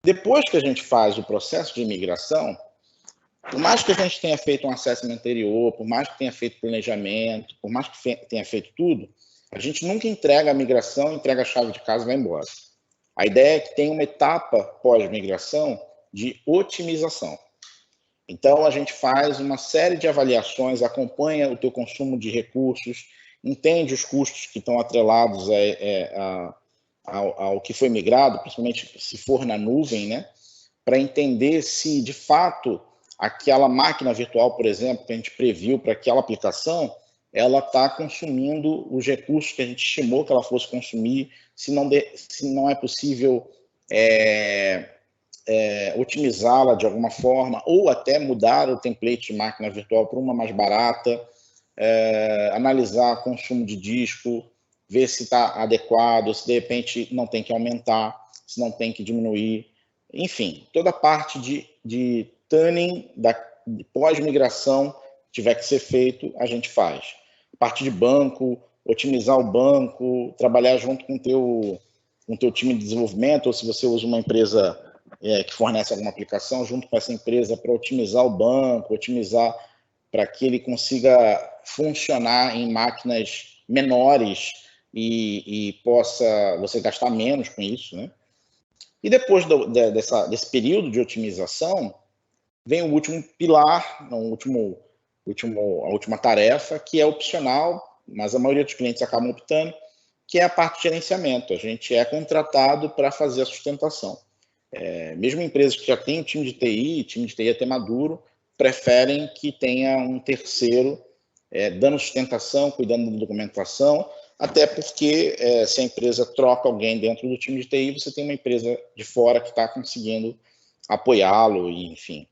Depois que a gente faz o processo de migração, por mais que a gente tenha feito um assessment anterior, por mais que tenha feito planejamento, por mais que tenha feito tudo, a gente nunca entrega a migração, entrega a chave de casa e vai embora. A ideia é que tem uma etapa pós-migração de otimização. Então, a gente faz uma série de avaliações, acompanha o teu consumo de recursos, entende os custos que estão atrelados ao que foi migrado, principalmente se for na nuvem, né? Para entender se, de fato, aquela máquina virtual, por exemplo, que a gente previu para aquela aplicação, ela está consumindo os recursos que a gente estimou que ela fosse consumir, se não é possível otimizá-la de alguma forma, ou até mudar o template de máquina virtual para uma mais barata, analisar consumo de disco, ver se está adequado, se de repente não tem que aumentar, se não tem que diminuir. Enfim, toda a parte de tuning, de pós-migração, tiver que ser feito, a gente faz. Parte de banco, otimizar o banco, trabalhar junto com o teu time de desenvolvimento, ou se você usa uma empresa que fornece alguma aplicação, junto com essa empresa para otimizar o banco, otimizar para que ele consiga funcionar em máquinas menores e possa você gastar menos com isso, né? E depois desse período de otimização, vem o último pilar, a última tarefa, que é opcional, mas a maioria dos clientes acabam optando, que é a parte de gerenciamento. A gente é contratado para fazer a sustentação. Mesmo empresas que já têm um time de TI até maduro, preferem que tenha um terceiro dando sustentação, cuidando da documentação, até porque se a empresa troca alguém dentro do time de TI, você tem uma empresa de fora que está conseguindo apoiá-lo e, enfim,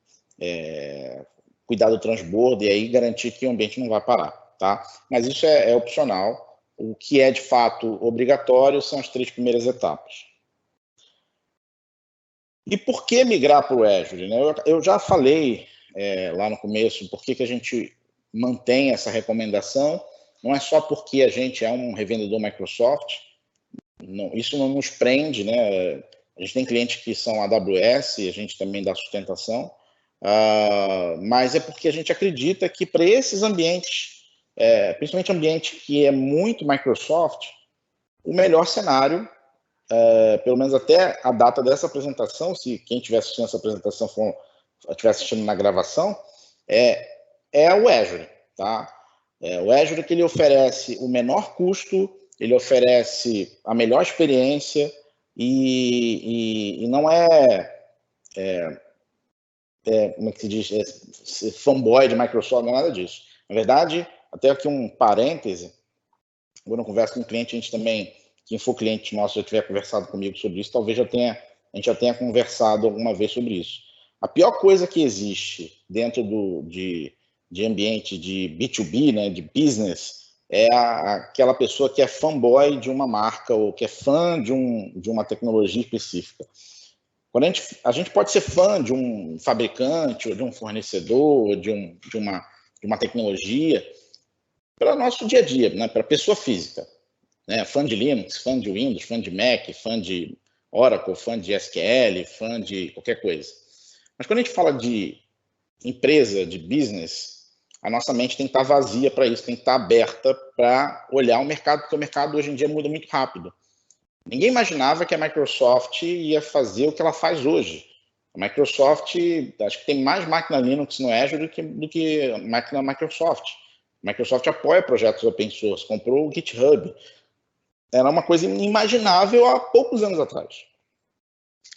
cuidar do transbordo e aí garantir que o ambiente não vai parar, tá? Mas isso é opcional. O que é, de fato, obrigatório são as 3 primeiras etapas. E por que migrar para o Azure? Né? Eu já falei lá no começo por que a gente mantém essa recomendação. Não é só porque a gente é um revendedor Microsoft, não, isso não nos prende, né? A gente tem clientes que são AWS, a gente também dá sustentação, mas é porque a gente acredita que para esses ambientes, principalmente ambiente que é muito Microsoft, o melhor cenário, pelo menos até a data dessa apresentação, se quem estiver assistindo essa apresentação estiver assistindo na gravação, é o Azure, tá? O Azure que ele oferece o menor custo, ele oferece a melhor experiência e não como é que se diz, fanboy de Microsoft, não é nada disso. Na verdade, até aqui um parêntese, quando eu converso com um cliente, a gente também, quem for cliente nosso, já tiver conversado comigo sobre isso, talvez a gente já tenha conversado alguma vez sobre isso. A pior coisa que existe dentro de ambiente de B2B, né, de business, é aquela pessoa que é fanboy de uma marca ou que é fã de uma tecnologia específica. Quando a gente pode ser fã de um fabricante ou de um fornecedor, de uma tecnologia, para o nosso dia a dia, né, para a pessoa física. Né, fã de Linux, fã de Windows, fã de Mac, fã de Oracle, fã de SQL, fã de qualquer coisa. Mas quando a gente fala de empresa, de business, a nossa mente tem que estar vazia para isso, tem que estar aberta para olhar o mercado, porque o mercado hoje em dia muda muito rápido. Ninguém imaginava que a Microsoft ia fazer o que ela faz hoje. A Microsoft, acho que tem mais máquina Linux no Azure do que máquina Microsoft. A Microsoft apoia projetos open source, comprou o GitHub. Era uma coisa inimaginável há poucos anos atrás.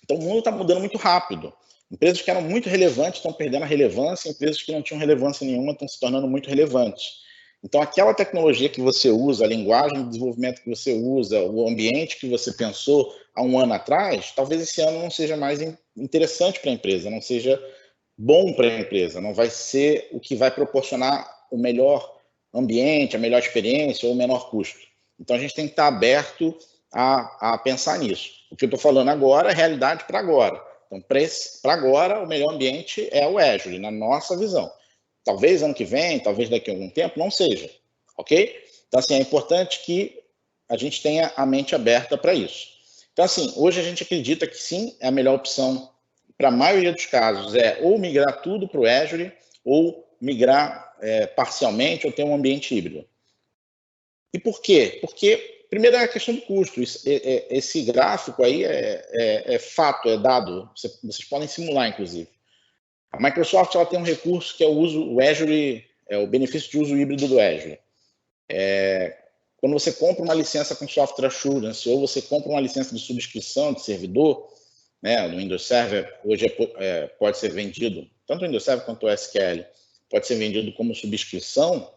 Então o mundo está mudando muito rápido. Empresas que eram muito relevantes estão perdendo a relevância, empresas que não tinham relevância nenhuma estão se tornando muito relevantes. Então, aquela tecnologia que você usa, a linguagem de desenvolvimento que você usa, o ambiente que você pensou há um ano atrás, talvez esse ano não seja mais interessante para a empresa, não seja bom para a empresa, não vai ser o que vai proporcionar o melhor ambiente, a melhor experiência ou o menor custo. Então, a gente tem que estar aberto a pensar nisso. O que eu estou falando agora é realidade para agora. Então, para agora, o melhor ambiente é o Azure, na nossa visão. Talvez ano que vem, talvez daqui a algum tempo, não seja, ok? Então, assim, é importante que a gente tenha a mente aberta para isso. Então, assim, hoje a gente acredita que sim, é a melhor opção para a maioria dos casos é ou migrar tudo para o Azure ou migrar parcialmente ou ter um ambiente híbrido. E por quê? Porque, primeiro, é a questão do custo. Esse gráfico aí é fato, é dado. Vocês podem simular, inclusive. A Microsoft ela tem um recurso que é o Azure, o benefício de uso híbrido do Azure. Quando você compra uma licença com Software Assurance ou você compra uma licença de subscrição de servidor, né, no Windows Server, hoje pode ser vendido, tanto o Windows Server quanto o SQL, pode ser vendido como subscrição,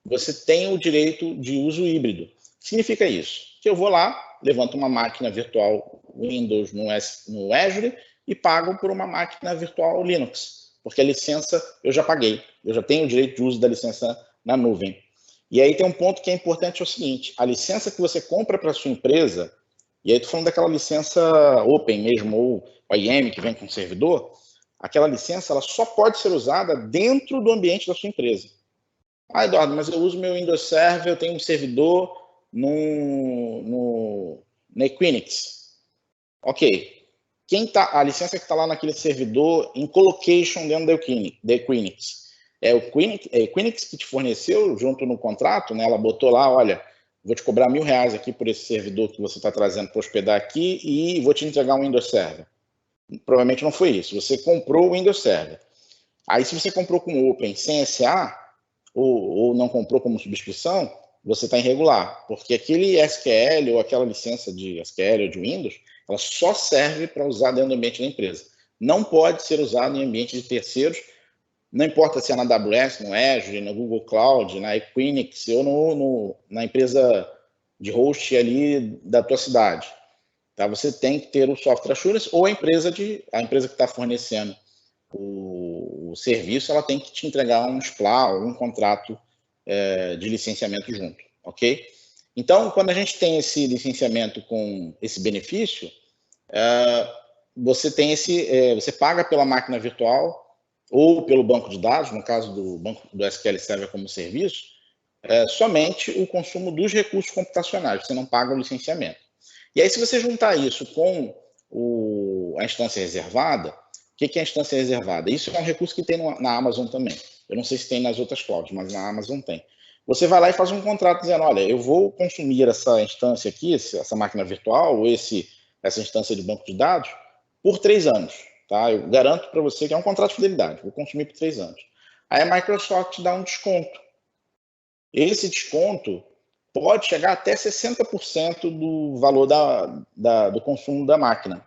você tem o direito de uso híbrido. O que significa isso? Que eu vou lá, levanto uma máquina virtual Windows no Azure e pago por uma máquina virtual Linux, porque a licença eu já paguei, eu já tenho o direito de uso da licença na nuvem. E aí tem um ponto que é importante, é o seguinte, a licença que você compra para a sua empresa, e aí estou falando daquela licença Open mesmo, ou OEM que vem com o servidor, aquela licença ela só pode ser usada dentro do ambiente da sua empresa. Ah, Eduardo, mas eu uso meu Windows Server, eu tenho um servidor na Equinix. Ok. A licença que está lá naquele servidor em colocation dentro da Equinix. É a Equinix que te forneceu junto no contrato, né? Ela botou lá, olha, vou te cobrar R$1.000 aqui por esse servidor que você está trazendo para hospedar aqui e vou te entregar um Windows Server. Provavelmente não foi isso. Você comprou o Windows Server. Aí, se você comprou com Open sem SA, ou não comprou como subscrição, você está irregular, porque aquele SQL ou aquela licença de SQL ou de Windows, ela só serve para usar dentro do ambiente da empresa. Não pode ser usado em ambiente de terceiros, não importa se é na AWS, no Azure, no Google Cloud, na Equinix ou na empresa de host ali da tua cidade. Tá? Você tem que ter o Software Assurance ou a empresa que está fornecendo o serviço, ela tem que te entregar um SPLA ou um contrato de licenciamento junto, ok? Então, quando a gente tem esse licenciamento com esse benefício, você tem você paga pela máquina virtual ou pelo banco de dados, no caso do SQL Server como serviço, somente o consumo dos recursos computacionais, você não paga o licenciamento. E aí, se você juntar isso com a instância reservada, o que é a instância reservada? Isso é um recurso que tem na Amazon também. Eu não sei se tem nas outras clouds, mas na Amazon tem. Você vai lá e faz um contrato dizendo, olha, eu vou consumir essa instância aqui, essa máquina virtual, ou essa instância de banco de dados, por 3 anos. Tá? Eu garanto para você que é um contrato de fidelidade, vou consumir por 3 anos. Aí a Microsoft dá um desconto. Esse desconto pode chegar até 60% do valor do consumo da máquina.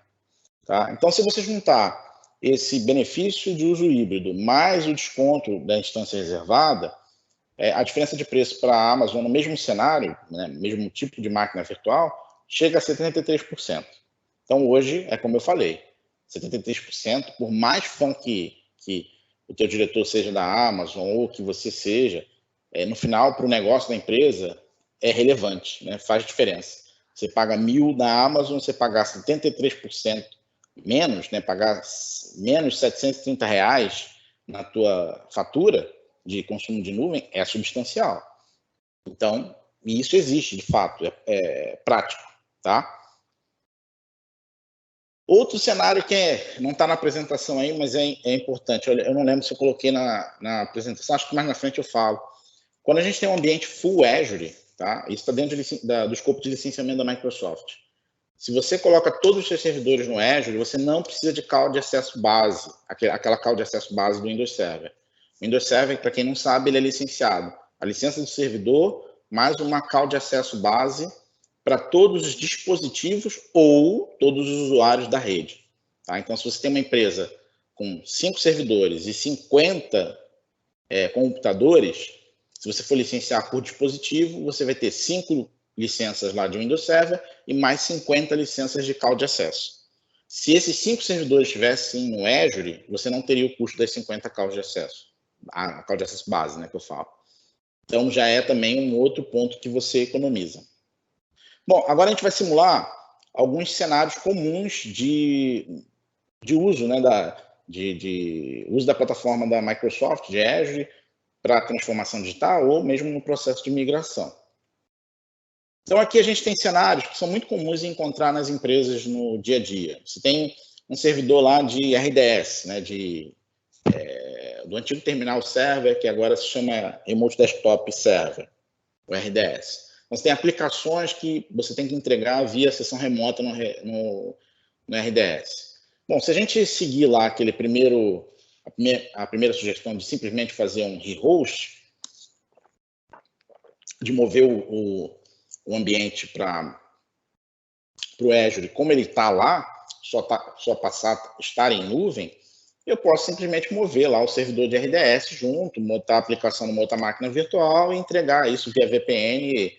Tá? Então, se você juntar esse benefício de uso híbrido mais o desconto da instância reservada, a diferença de preço para a Amazon no mesmo cenário, né, mesmo tipo de máquina virtual, chega a 73%. Então, hoje, é como eu falei, 73%, por mais fã que o teu diretor seja da Amazon ou que você seja, no final, para o negócio da empresa, é relevante, né, faz diferença. Você paga 1.000 na Amazon, você pagar 73% menos, né, pagar menos R$730 na tua fatura de consumo de nuvem é substancial. Então, isso existe, de fato, é prático, tá? Outro cenário que não está na apresentação aí, mas é importante. Eu não lembro se eu coloquei na apresentação, acho que mais na frente eu falo. Quando a gente tem um ambiente full Azure, tá? Isso está dentro do escopo de licenciamento da Microsoft. Se você coloca todos os seus servidores no Azure, você não precisa de call de acesso base, aquela call de acesso base do Windows Server. O Windows Server, para quem não sabe, ele é licenciado. A licença do servidor, mais uma call de acesso base para todos os dispositivos ou todos os usuários da rede. Tá? Então, se você tem uma empresa com 5 servidores e 50 computadores, se você for licenciar por dispositivo, você vai ter 5 licenças lá de Windows Server e mais 50 licenças de call de acesso. Se esses 5 servidores estivessem no Azure, você não teria o custo das 50 calls de acesso. A call de acesso base, né, que eu falo. Então, já é também um outro ponto que você economiza. Bom, agora a gente vai simular alguns cenários comuns de uso, né, de uso da plataforma da Microsoft, de Azure, para transformação digital ou mesmo no processo de migração. Então, aqui a gente tem cenários que são muito comuns de encontrar nas empresas no dia a dia. Você tem um servidor lá de RDS, né, do antigo terminal server, que agora se chama Remote Desktop Server, o RDS. Então, você tem aplicações que você tem que entregar via sessão remota no RDS. Bom, se a gente seguir lá a primeira sugestão de simplesmente fazer um rehost, de mover o ambiente para o Azure, como ele está lá, só passar a estar em nuvem, eu posso simplesmente mover lá o servidor de RDS junto, montar a aplicação numa outra máquina virtual e entregar isso via VPN,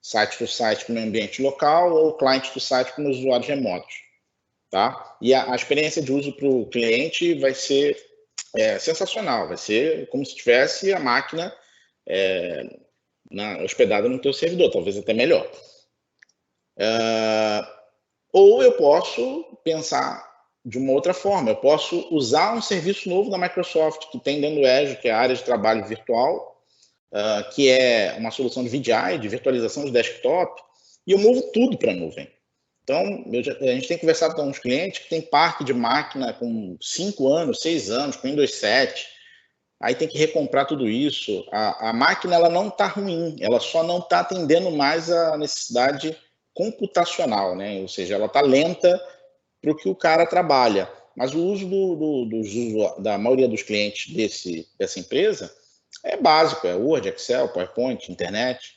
site to site para o meu ambiente local ou client to site para os usuários remotos. Tá? E a experiência de uso para o cliente vai ser sensacional, vai ser como se tivesse a máquina hospedada no teu servidor, talvez até melhor. Ou eu posso pensar de uma outra forma, eu posso usar um serviço novo da Microsoft que tem dentro do Azure, que é a área de trabalho virtual, que é uma solução de VDI, de virtualização de desktop, e eu movo tudo para a nuvem. Então, a gente tem conversado com uns clientes que tem parque de máquina com 5 anos, 6 anos, com Windows 7, aí tem que recomprar tudo isso. A máquina ela não está ruim, ela só não está atendendo mais a necessidade computacional, né? Ou seja, ela está lenta para o que o cara trabalha. Mas o uso da maioria dos clientes dessa empresa é básico, é Word, Excel, PowerPoint, internet.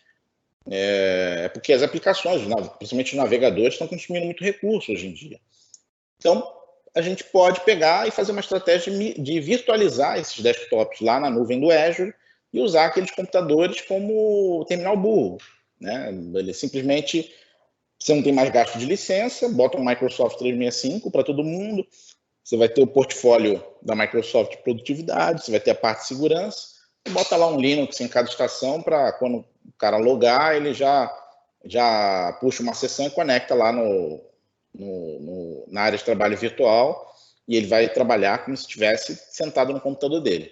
Porque as aplicações, principalmente os navegadores, estão consumindo muito recurso hoje em dia. Então, a gente pode pegar e fazer uma estratégia de virtualizar esses desktops lá na nuvem do Azure e usar aqueles computadores como terminal burro. Né? Ele simplesmente, você não tem mais gasto de licença, bota um Microsoft 365 para todo mundo, você vai ter o portfólio da Microsoft de produtividade, você vai ter a parte de segurança, e bota lá um Linux em cada estação para quando o cara logar, ele já puxa uma sessão e conecta lá na área de trabalho virtual e ele vai trabalhar como se estivesse sentado no computador dele.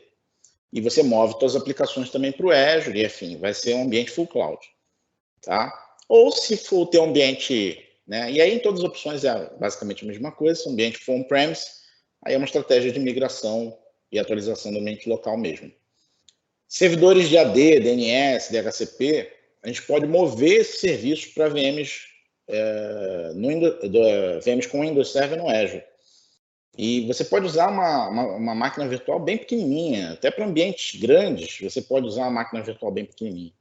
E você move suas aplicações também para o Azure, e enfim, vai ser um ambiente full cloud. Tá? Ou se for ter um ambiente né? E aí, em todas as opções, é basicamente a mesma coisa. Se o ambiente for on-premise, aí é uma estratégia de migração e atualização do ambiente local mesmo. Servidores de AD, DNS, DHCP, a gente pode mover esses serviços para VMs, VMs com Windows Server no Azure. E você pode usar uma máquina virtual bem pequenininha, até para ambientes grandes, você pode usar uma máquina virtual bem pequenininha.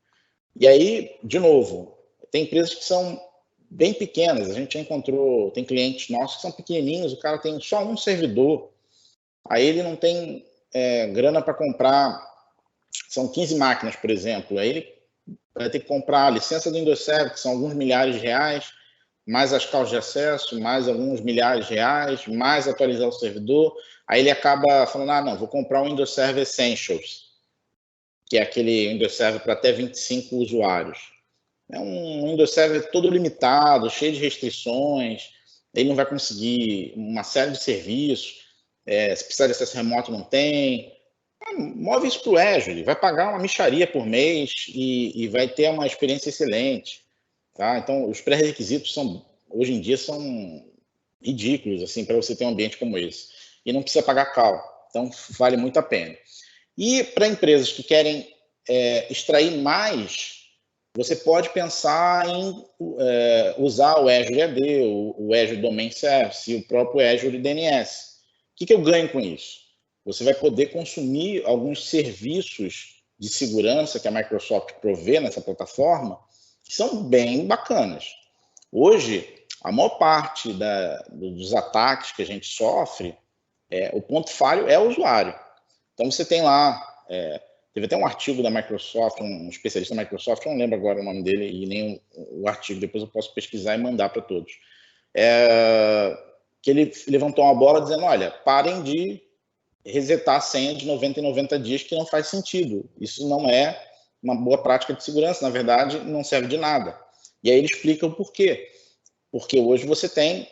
E aí, de novo, tem empresas que são bem pequenas, a gente já encontrou, tem clientes nossos que são pequenininhos, o cara tem só um servidor, aí ele não tem grana para comprar, são 15 máquinas, por exemplo, aí ele vai ter que comprar a licença do Windows Server, que são alguns milhares de reais, mais as causas de acesso, mais alguns milhares de reais, mais atualizar o servidor, aí ele acaba falando, não, vou comprar o Windows Server Essentials, que é aquele Windows Server para até 25 usuários. É um Windows Server todo limitado, cheio de restrições, ele não vai conseguir uma série de serviços, se precisar de acesso remoto não tem. Move isso para o Azure, vai pagar uma mixaria por mês e vai ter uma experiência excelente. Tá? Então, os pré-requisitos hoje em dia são ridículos assim, para você ter um ambiente como esse. E não precisa pagar cal, então vale muito a pena. E para empresas que querem extrair mais, você pode pensar em usar o Azure AD, o Azure Domain Service e o próprio Azure DNS. O que eu ganho com isso? Você vai poder consumir alguns serviços de segurança que a Microsoft provê nessa plataforma, que são bem bacanas. Hoje, a maior parte dos ataques que a gente sofre, o ponto falho é o usuário. Então, você tem lá, teve até um artigo da Microsoft, um especialista da Microsoft, eu não lembro agora o nome dele e nem o artigo, depois eu posso pesquisar e mandar para todos, que ele levantou uma bola dizendo, olha, parem de resetar a senha de 90 em 90 dias, que não faz sentido. Isso não é uma boa prática de segurança, na verdade, não serve de nada. E aí ele explica o porquê. Porque hoje você tem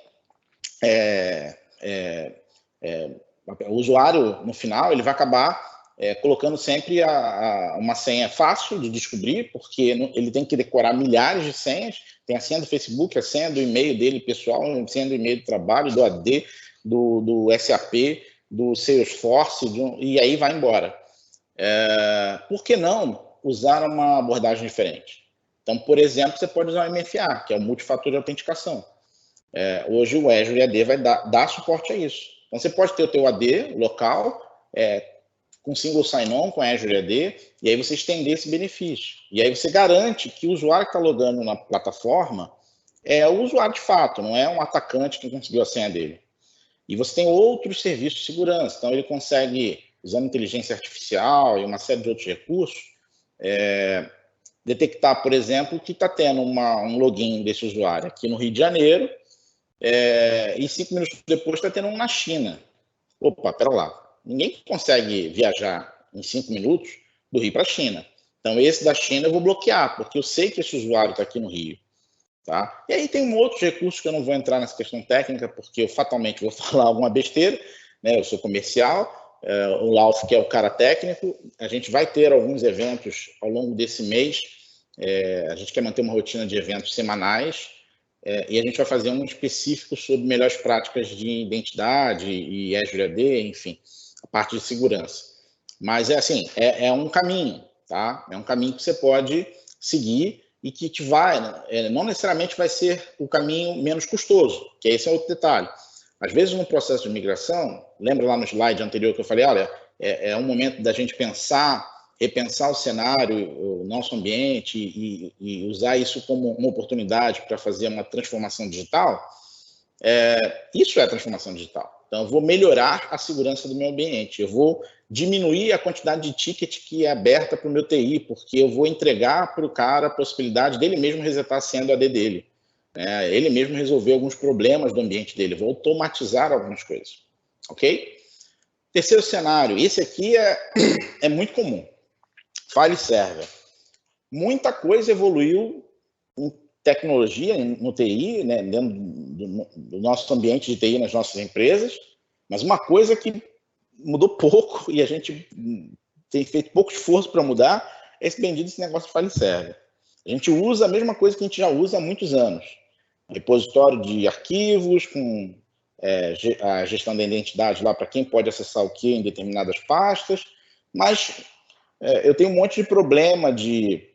o usuário, no final, ele vai acabar colocando sempre uma senha fácil de descobrir, porque ele tem que decorar milhares de senhas, tem a senha do Facebook, a senha do e-mail dele pessoal, a senha do e-mail do trabalho, do AD, do SAP, do Salesforce, e aí vai embora. Por que não usar uma abordagem diferente? Então, por exemplo, você pode usar o MFA, que é o multifator de autenticação. Hoje o Azure AD vai dar suporte a isso. Então, você pode ter o teu AD local, com single sign-on, com Azure AD, e aí você estender esse benefício. E aí você garante que o usuário que está logando na plataforma é o usuário de fato, não é um atacante que conseguiu a senha dele. E você tem outros serviços de segurança. Então, ele consegue, usando inteligência artificial e uma série de outros recursos, detectar, por exemplo, que está tendo um login desse usuário aqui no Rio de Janeiro, e 5 minutos depois está tendo um na China. Opa, pera lá. Ninguém consegue viajar em 5 minutos do Rio para a China. Então, esse da China eu vou bloquear, porque eu sei que esse usuário está aqui no Rio. Tá? E aí tem outros recursos que eu não vou entrar nessa questão técnica, porque eu fatalmente vou falar alguma besteira, né? Eu sou comercial, o Lauf, que é o cara técnico, a gente vai ter alguns eventos ao longo desse mês, a gente quer manter uma rotina de eventos semanais, e a gente vai fazer um específico sobre melhores práticas de identidade e Azure AD, enfim, a parte de segurança. Mas é um caminho, tá? É um caminho que você pode seguir e que te vai, não necessariamente vai ser o caminho menos custoso, que esse é outro detalhe. Às vezes, no processo de migração, lembra lá no slide anterior que eu falei, olha, é um momento da gente repensar o cenário, o nosso ambiente e usar isso como uma oportunidade para fazer uma transformação digital. Isso é transformação digital. Então, eu vou melhorar a segurança do meu ambiente, eu vou diminuir a quantidade de ticket que é aberta para o meu TI, porque eu vou entregar para o cara a possibilidade dele mesmo resetar a senha do AD dele, ele mesmo resolver alguns problemas do ambiente dele, vou automatizar algumas coisas, ok? Terceiro cenário, esse aqui é muito comum, file server. Muita coisa evoluiu em tecnologia, no TI, né, dentro do nosso ambiente de TI nas nossas empresas, mas uma coisa que mudou pouco e a gente tem feito pouco esforço para mudar é esse negócio de file server. A gente usa a mesma coisa que a gente já usa há muitos anos. repositório de arquivos, com a gestão da identidade lá para quem pode acessar o que em determinadas pastas, mas eu tenho um monte de problema de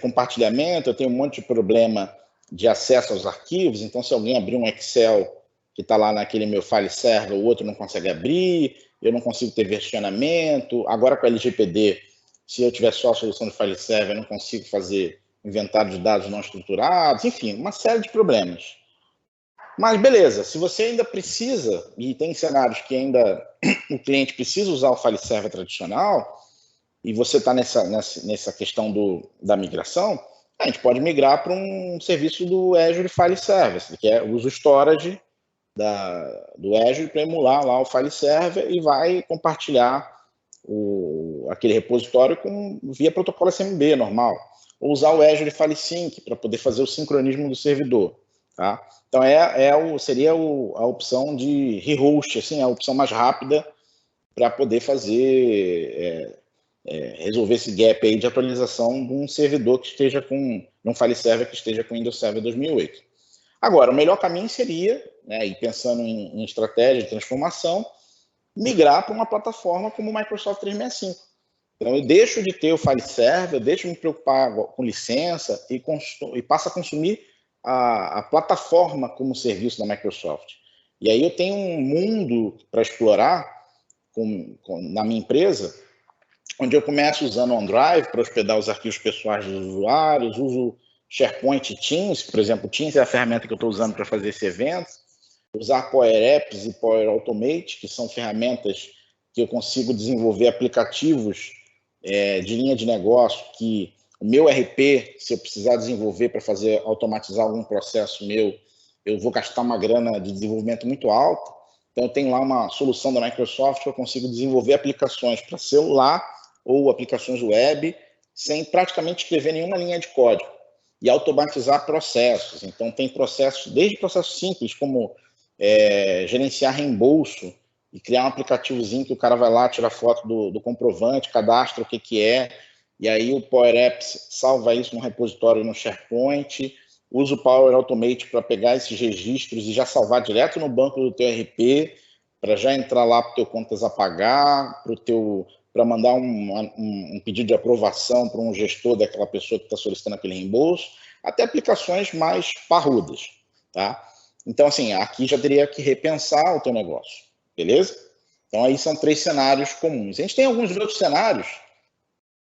compartilhamento, eu tenho um monte de problema de acesso aos arquivos, então se alguém abrir um Excel que está lá naquele meu file server, o outro não consegue abrir, eu não consigo ter versionamento, agora com a LGPD, se eu tiver só a solução de file server, eu não consigo fazer inventário de dados não estruturados, enfim, uma série de problemas. Mas beleza, se você ainda precisa, e tem cenários que ainda o cliente precisa usar o file server tradicional, e você está nessa questão da migração, a gente pode migrar para um serviço do Azure File Service, que usa o storage do Azure para emular lá o file server e vai compartilhar aquele repositório via protocolo SMB normal. Ou usar o Azure File Sync para poder fazer o sincronismo do servidor. Tá? Então, seria a opção de rehost, assim, a opção mais rápida para poder fazer, resolver esse gap aí de atualização de um servidor que esteja de um file server que esteja com Windows Server 2008. Agora, o melhor caminho seria, e pensando em estratégia de transformação, migrar para uma plataforma como o Microsoft 365. Então, eu deixo de ter o file server, eu deixo de me preocupar com licença e passo a consumir a plataforma como serviço da Microsoft. E aí eu tenho um mundo para explorar na minha empresa, onde eu começo usando o OneDrive para hospedar os arquivos pessoais dos usuários, uso SharePoint e Teams, por exemplo, Teams é a ferramenta que eu estou usando para fazer esse evento, usar Power Apps e Power Automate, que são ferramentas que eu consigo desenvolver aplicativos de linha de negócio que o meu RP, se eu precisar desenvolver para automatizar algum processo meu, eu vou gastar uma grana de desenvolvimento muito alta. Então, eu tenho lá uma solução da Microsoft que eu consigo desenvolver aplicações para celular ou aplicações web sem praticamente escrever nenhuma linha de código e automatizar processos. Então, tem processos, desde processos simples, como gerenciar reembolso e criar um aplicativozinho que o cara vai lá, tira foto do comprovante, cadastra o que é, e aí o Power Apps salva isso no repositório no SharePoint, usa o Power Automate para pegar esses registros e já salvar direto no banco do teu RP, para já entrar lá para o teu contas a pagar, para mandar um pedido de aprovação para um gestor daquela pessoa que está solicitando aquele reembolso, até aplicações mais parrudas, tá? Então, assim, aqui já teria que repensar o teu negócio, beleza? Então, aí são 3 cenários comuns. A gente tem alguns outros cenários,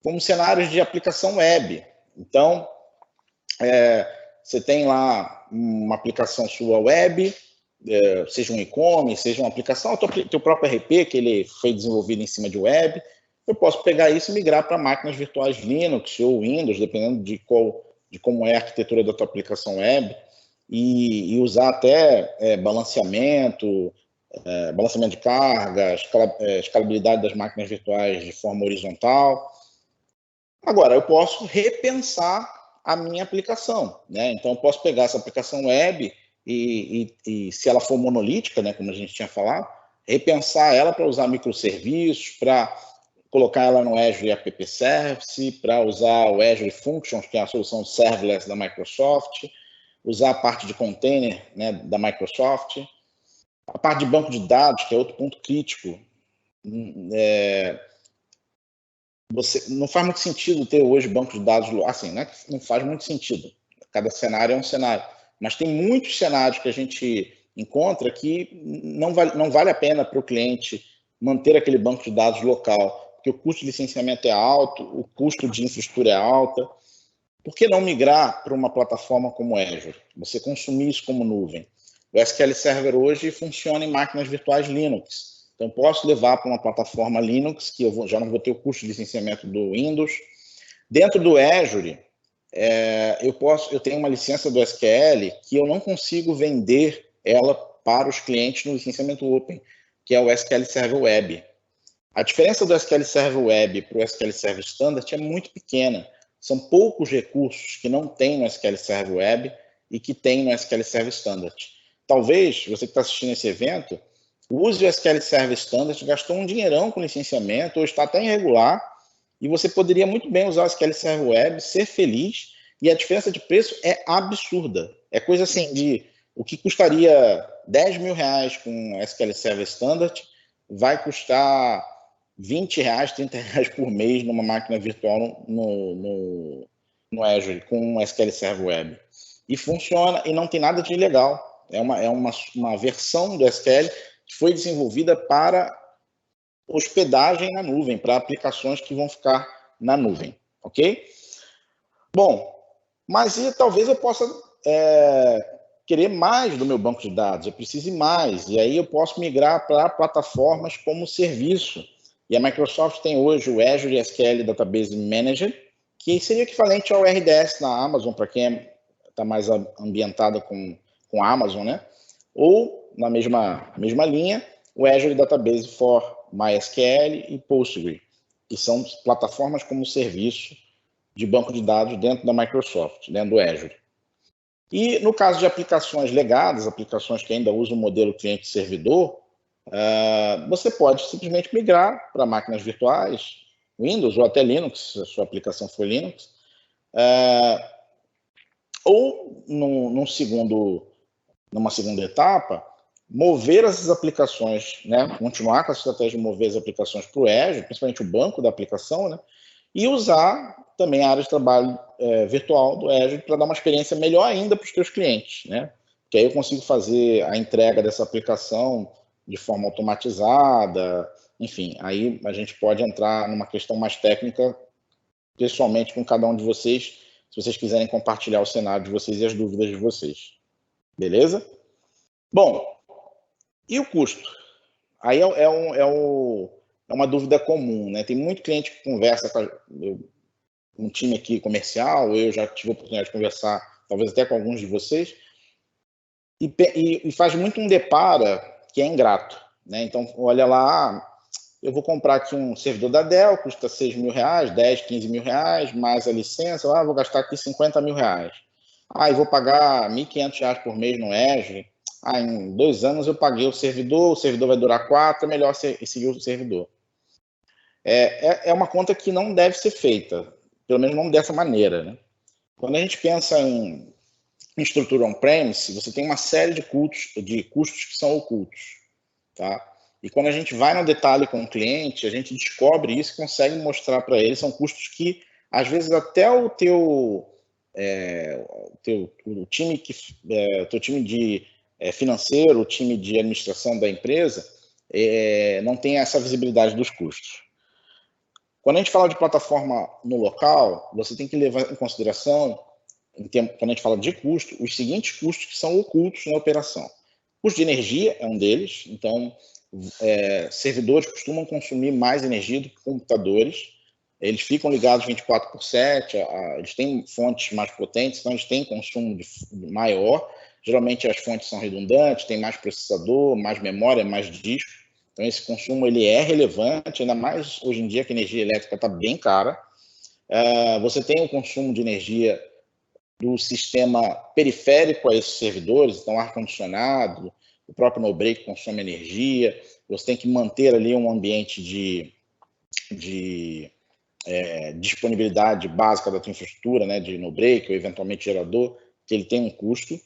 como cenários de aplicação web. Então, você tem lá uma aplicação sua web, seja um e-commerce, seja uma aplicação, teu próprio RP, que ele foi desenvolvido em cima de web, eu posso pegar isso e migrar para máquinas virtuais Linux ou Windows, dependendo de como é a arquitetura da tua aplicação web, e usar até balanceamento de carga, escalabilidade das máquinas virtuais de forma horizontal. Agora, eu posso repensar a minha aplicação, né? Então, eu posso pegar essa aplicação web e se ela for monolítica, né, como a gente tinha falado, repensar ela para usar microserviços, para colocar ela no Azure App Service, para usar o Azure Functions, que é a solução serverless da Microsoft, usar a parte de container, né, da Microsoft, a parte de banco de dados, que é outro ponto crítico. Não faz muito sentido ter hoje banco de dados, assim, né? Não faz muito sentido. Cada cenário é um cenário. Mas tem muitos cenários que a gente encontra que não vale a pena para o cliente manter aquele banco de dados local, porque o custo de licenciamento é alto, o custo de infraestrutura é alta. Por que não migrar para uma plataforma como Azure? Você consumir isso como nuvem. O SQL Server hoje funciona em máquinas virtuais Linux. Então, posso levar para uma plataforma Linux, que já não vou ter o custo de licenciamento do Windows. Dentro do Azure, eu tenho uma licença do SQL que eu não consigo vender ela para os clientes no licenciamento Open, que é o SQL Server Web. A diferença do SQL Server Web para o SQL Server Standard é muito pequena. São poucos recursos que não tem no SQL Server Web e que tem no SQL Server Standard. Talvez, você que está assistindo esse evento, use o SQL Server Standard, gastou um dinheirão com licenciamento ou está até irregular, e você poderia muito bem usar o SQL Server Web, ser feliz E a diferença de preço é absurda. É coisa assim de o que custaria 10 mil reais com SQL Server Standard vai custar 20 reais, 30 reais por mês numa máquina virtual no Azure com SQL Server Web. E funciona e não tem nada de ilegal. É uma versão do SQL que foi desenvolvida para hospedagem na nuvem, para aplicações que vão ficar na nuvem, ok? Bom, mas talvez eu possa querer mais do meu banco de dados, eu precise mais, e aí eu posso migrar para plataformas como serviço. E a Microsoft tem hoje o Azure SQL Database Manager, que seria equivalente ao RDS na Amazon, para quem está mais ambientado com a Amazon, né? Ou, na mesma linha, o Azure Database for MySQL e Postgre, que são plataformas como serviço de banco de dados dentro da Microsoft, dentro do Azure. E no caso de aplicações legadas, aplicações que ainda usam o modelo cliente-servidor, você pode simplesmente migrar para máquinas virtuais, Windows ou até Linux, se a sua aplicação for Linux, ou numa segunda etapa, mover essas aplicações, né, continuar com a estratégia de mover as aplicações para o Azure, principalmente o banco da aplicação, né, e usar também a área de trabalho virtual do Azure para dar uma experiência melhor ainda para os teus clientes, né? Que aí eu consigo fazer a entrega dessa aplicação de forma automatizada, enfim, aí a gente pode entrar numa questão mais técnica pessoalmente com cada um de vocês, se vocês quiserem compartilhar o cenário de vocês e as dúvidas de vocês. Beleza? Bom, e o custo? Aí é uma dúvida comum, né? Tem muito cliente que conversa com um time aqui comercial, eu já tive a oportunidade de conversar, talvez até com alguns de vocês, e faz muito um depara que é ingrato, né? Então, olha lá, eu vou comprar aqui um servidor da Dell, custa 6 mil reais, 10, 15 mil reais, mais a licença, vou gastar aqui 50 mil reais. E vou pagar 1.500 reais por mês no Azure. Em 2 anos eu paguei o servidor vai durar 4, é melhor seguir o servidor. É uma conta que não deve ser feita, pelo menos não dessa maneira, né? Quando a gente pensa em estrutura on-premise, você tem uma série de custos que são ocultos, tá? E quando a gente vai no detalhe com o cliente, a gente descobre isso e consegue mostrar para ele. São custos que, às vezes, até o teu time de financeiro, o time de administração da empresa, não tem essa visibilidade dos custos. Quando a gente fala de plataforma no local, você tem que levar em consideração, quando a gente fala de custo, os seguintes custos que são ocultos na operação. O custo de energia é um deles, então servidores costumam consumir mais energia do que computadores, eles ficam ligados 24/7, eles têm fontes mais potentes, então eles têm consumo maior, geralmente as fontes são redundantes, tem mais processador, mais memória, mais disco, então esse consumo ele é relevante, ainda mais hoje em dia que a energia elétrica está bem cara. Você tem o consumo de energia do sistema periférico a esses servidores, então ar-condicionado, o próprio no-break consome energia, você tem que manter ali um ambiente de disponibilidade básica da tua infraestrutura, né, de no-break ou eventualmente gerador, que ele tem um custo.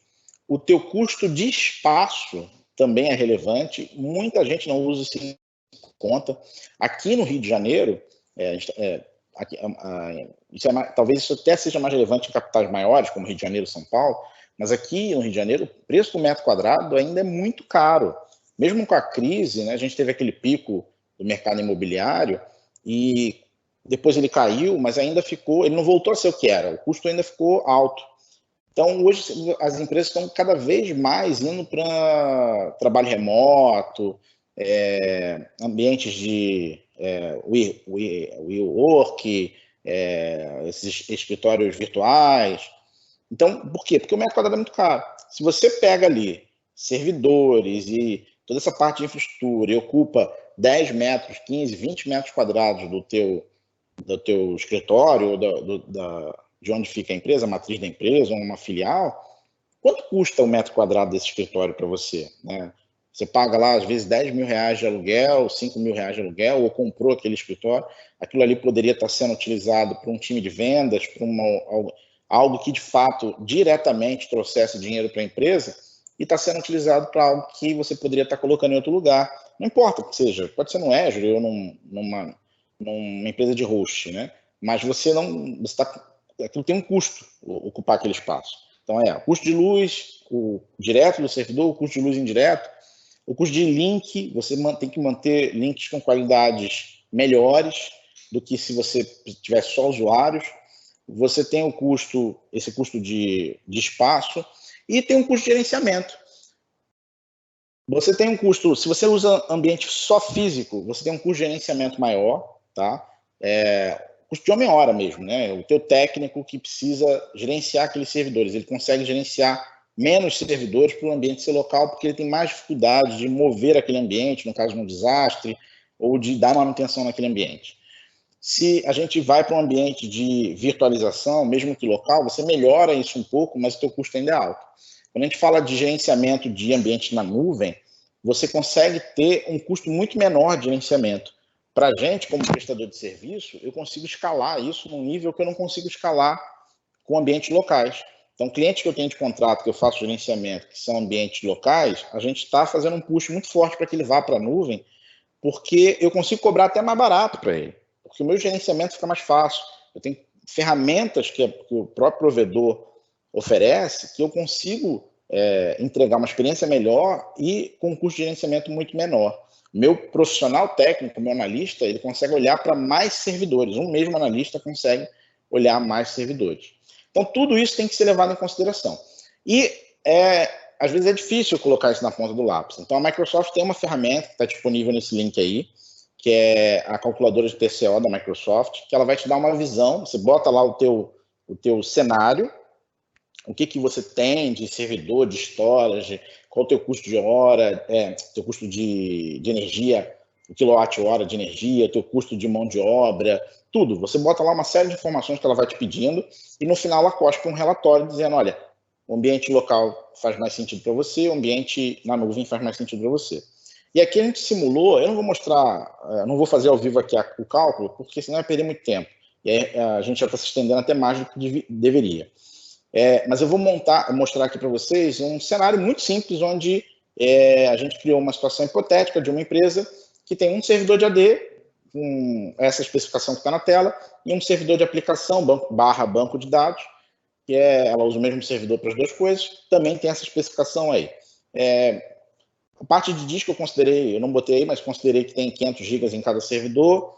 O teu custo de espaço também é relevante, muita gente não usa isso em conta. Aqui no Rio de Janeiro, talvez isso até seja mais relevante em capitais maiores, como Rio de Janeiro e São Paulo, mas aqui no Rio de Janeiro, o preço do metro quadrado ainda é muito caro. Mesmo com a crise, né, a gente teve aquele pico do mercado imobiliário e depois ele caiu, mas ainda ficou, ele não voltou a ser o que era, o custo ainda ficou alto. Então, hoje, as empresas estão cada vez mais indo para trabalho remoto, ambientes de WeWork, esses escritórios virtuais. Então, por quê? Porque o metro quadrado é muito caro. Se você pega ali servidores e toda essa parte de infraestrutura e ocupa 10 metros, 15, 20 metros quadrados do teu escritório, de onde fica a empresa, a matriz da empresa, ou uma filial, quanto custa o metro quadrado desse escritório para você, né? Você paga lá, às vezes, 10 mil reais de aluguel, 5 mil reais de aluguel, ou comprou aquele escritório, aquilo ali poderia estar sendo utilizado para um time de vendas, para algo que de fato diretamente trouxesse dinheiro para a empresa e está sendo utilizado para algo que você poderia estar colocando em outro lugar. Não importa o que seja, pode ser no Azure ou numa empresa de host, né? Mas você não, aquilo tem um custo, ocupar aquele espaço. Então o custo de luz, o direto do servidor, o custo de luz indireto, o custo de link, você tem que manter links com qualidades melhores do que se você tivesse só usuários. Você tem o custo, esse custo de espaço, e tem um custo de gerenciamento. Você tem um custo, se você usa ambiente só físico, você tem um custo de gerenciamento maior, tá? Custo de homem-hora mesmo, né? O teu técnico que precisa gerenciar aqueles servidores, ele consegue gerenciar menos servidores para o ambiente ser local, porque ele tem mais dificuldade de mover aquele ambiente, no caso de um desastre, ou de dar manutenção naquele ambiente. Se a gente vai para um ambiente de virtualização, mesmo que local, você melhora isso um pouco, mas o teu custo ainda é alto. Quando a gente fala de gerenciamento de ambiente na nuvem, você consegue ter um custo muito menor de gerenciamento. Para a gente, como prestador de serviço, eu consigo escalar isso num nível que eu não consigo escalar com ambientes locais. Então, clientes que eu tenho de contrato, que eu faço gerenciamento, que são ambientes locais, a gente está fazendo um push muito forte para que ele vá para a nuvem, porque eu consigo cobrar até mais barato para ele, porque o meu gerenciamento fica mais fácil. Eu tenho ferramentas que o próprio provedor oferece, que eu consigo entregar uma experiência melhor e com um custo de gerenciamento muito menor. Meu profissional técnico, meu analista, ele consegue olhar para mais servidores. Um mesmo analista consegue olhar mais servidores. Então, tudo isso tem que ser levado em consideração. E, às vezes, é difícil colocar isso na ponta do lápis. Então, a Microsoft tem uma ferramenta que está disponível nesse link aí, que é a calculadora de TCO da Microsoft, que ela vai te dar uma visão. Você bota lá o teu cenário, o que você tem de servidor, de storage, qual o teu custo de hora, teu custo de energia, o quilowatt-hora de energia, teu custo de mão de obra, tudo. Você bota lá uma série de informações que ela vai te pedindo e no final ela cospe um relatório dizendo, olha, o ambiente local faz mais sentido para você, o ambiente na nuvem faz mais sentido para você. E aqui a gente simulou, eu não vou mostrar, não vou fazer ao vivo aqui o cálculo, porque senão vai perder muito tempo. E aí a gente já está se estendendo até mais do que deveria. Mas eu vou mostrar aqui para vocês um cenário muito simples, onde a gente criou uma situação hipotética de uma empresa que tem um servidor de AD, com essa especificação que está na tela, e um servidor de aplicação, banco de dados, que ela usa o mesmo servidor para as duas coisas, também tem essa especificação aí. A parte de disco eu considerei, eu não botei aí, mas considerei que tem 500 GB em cada servidor,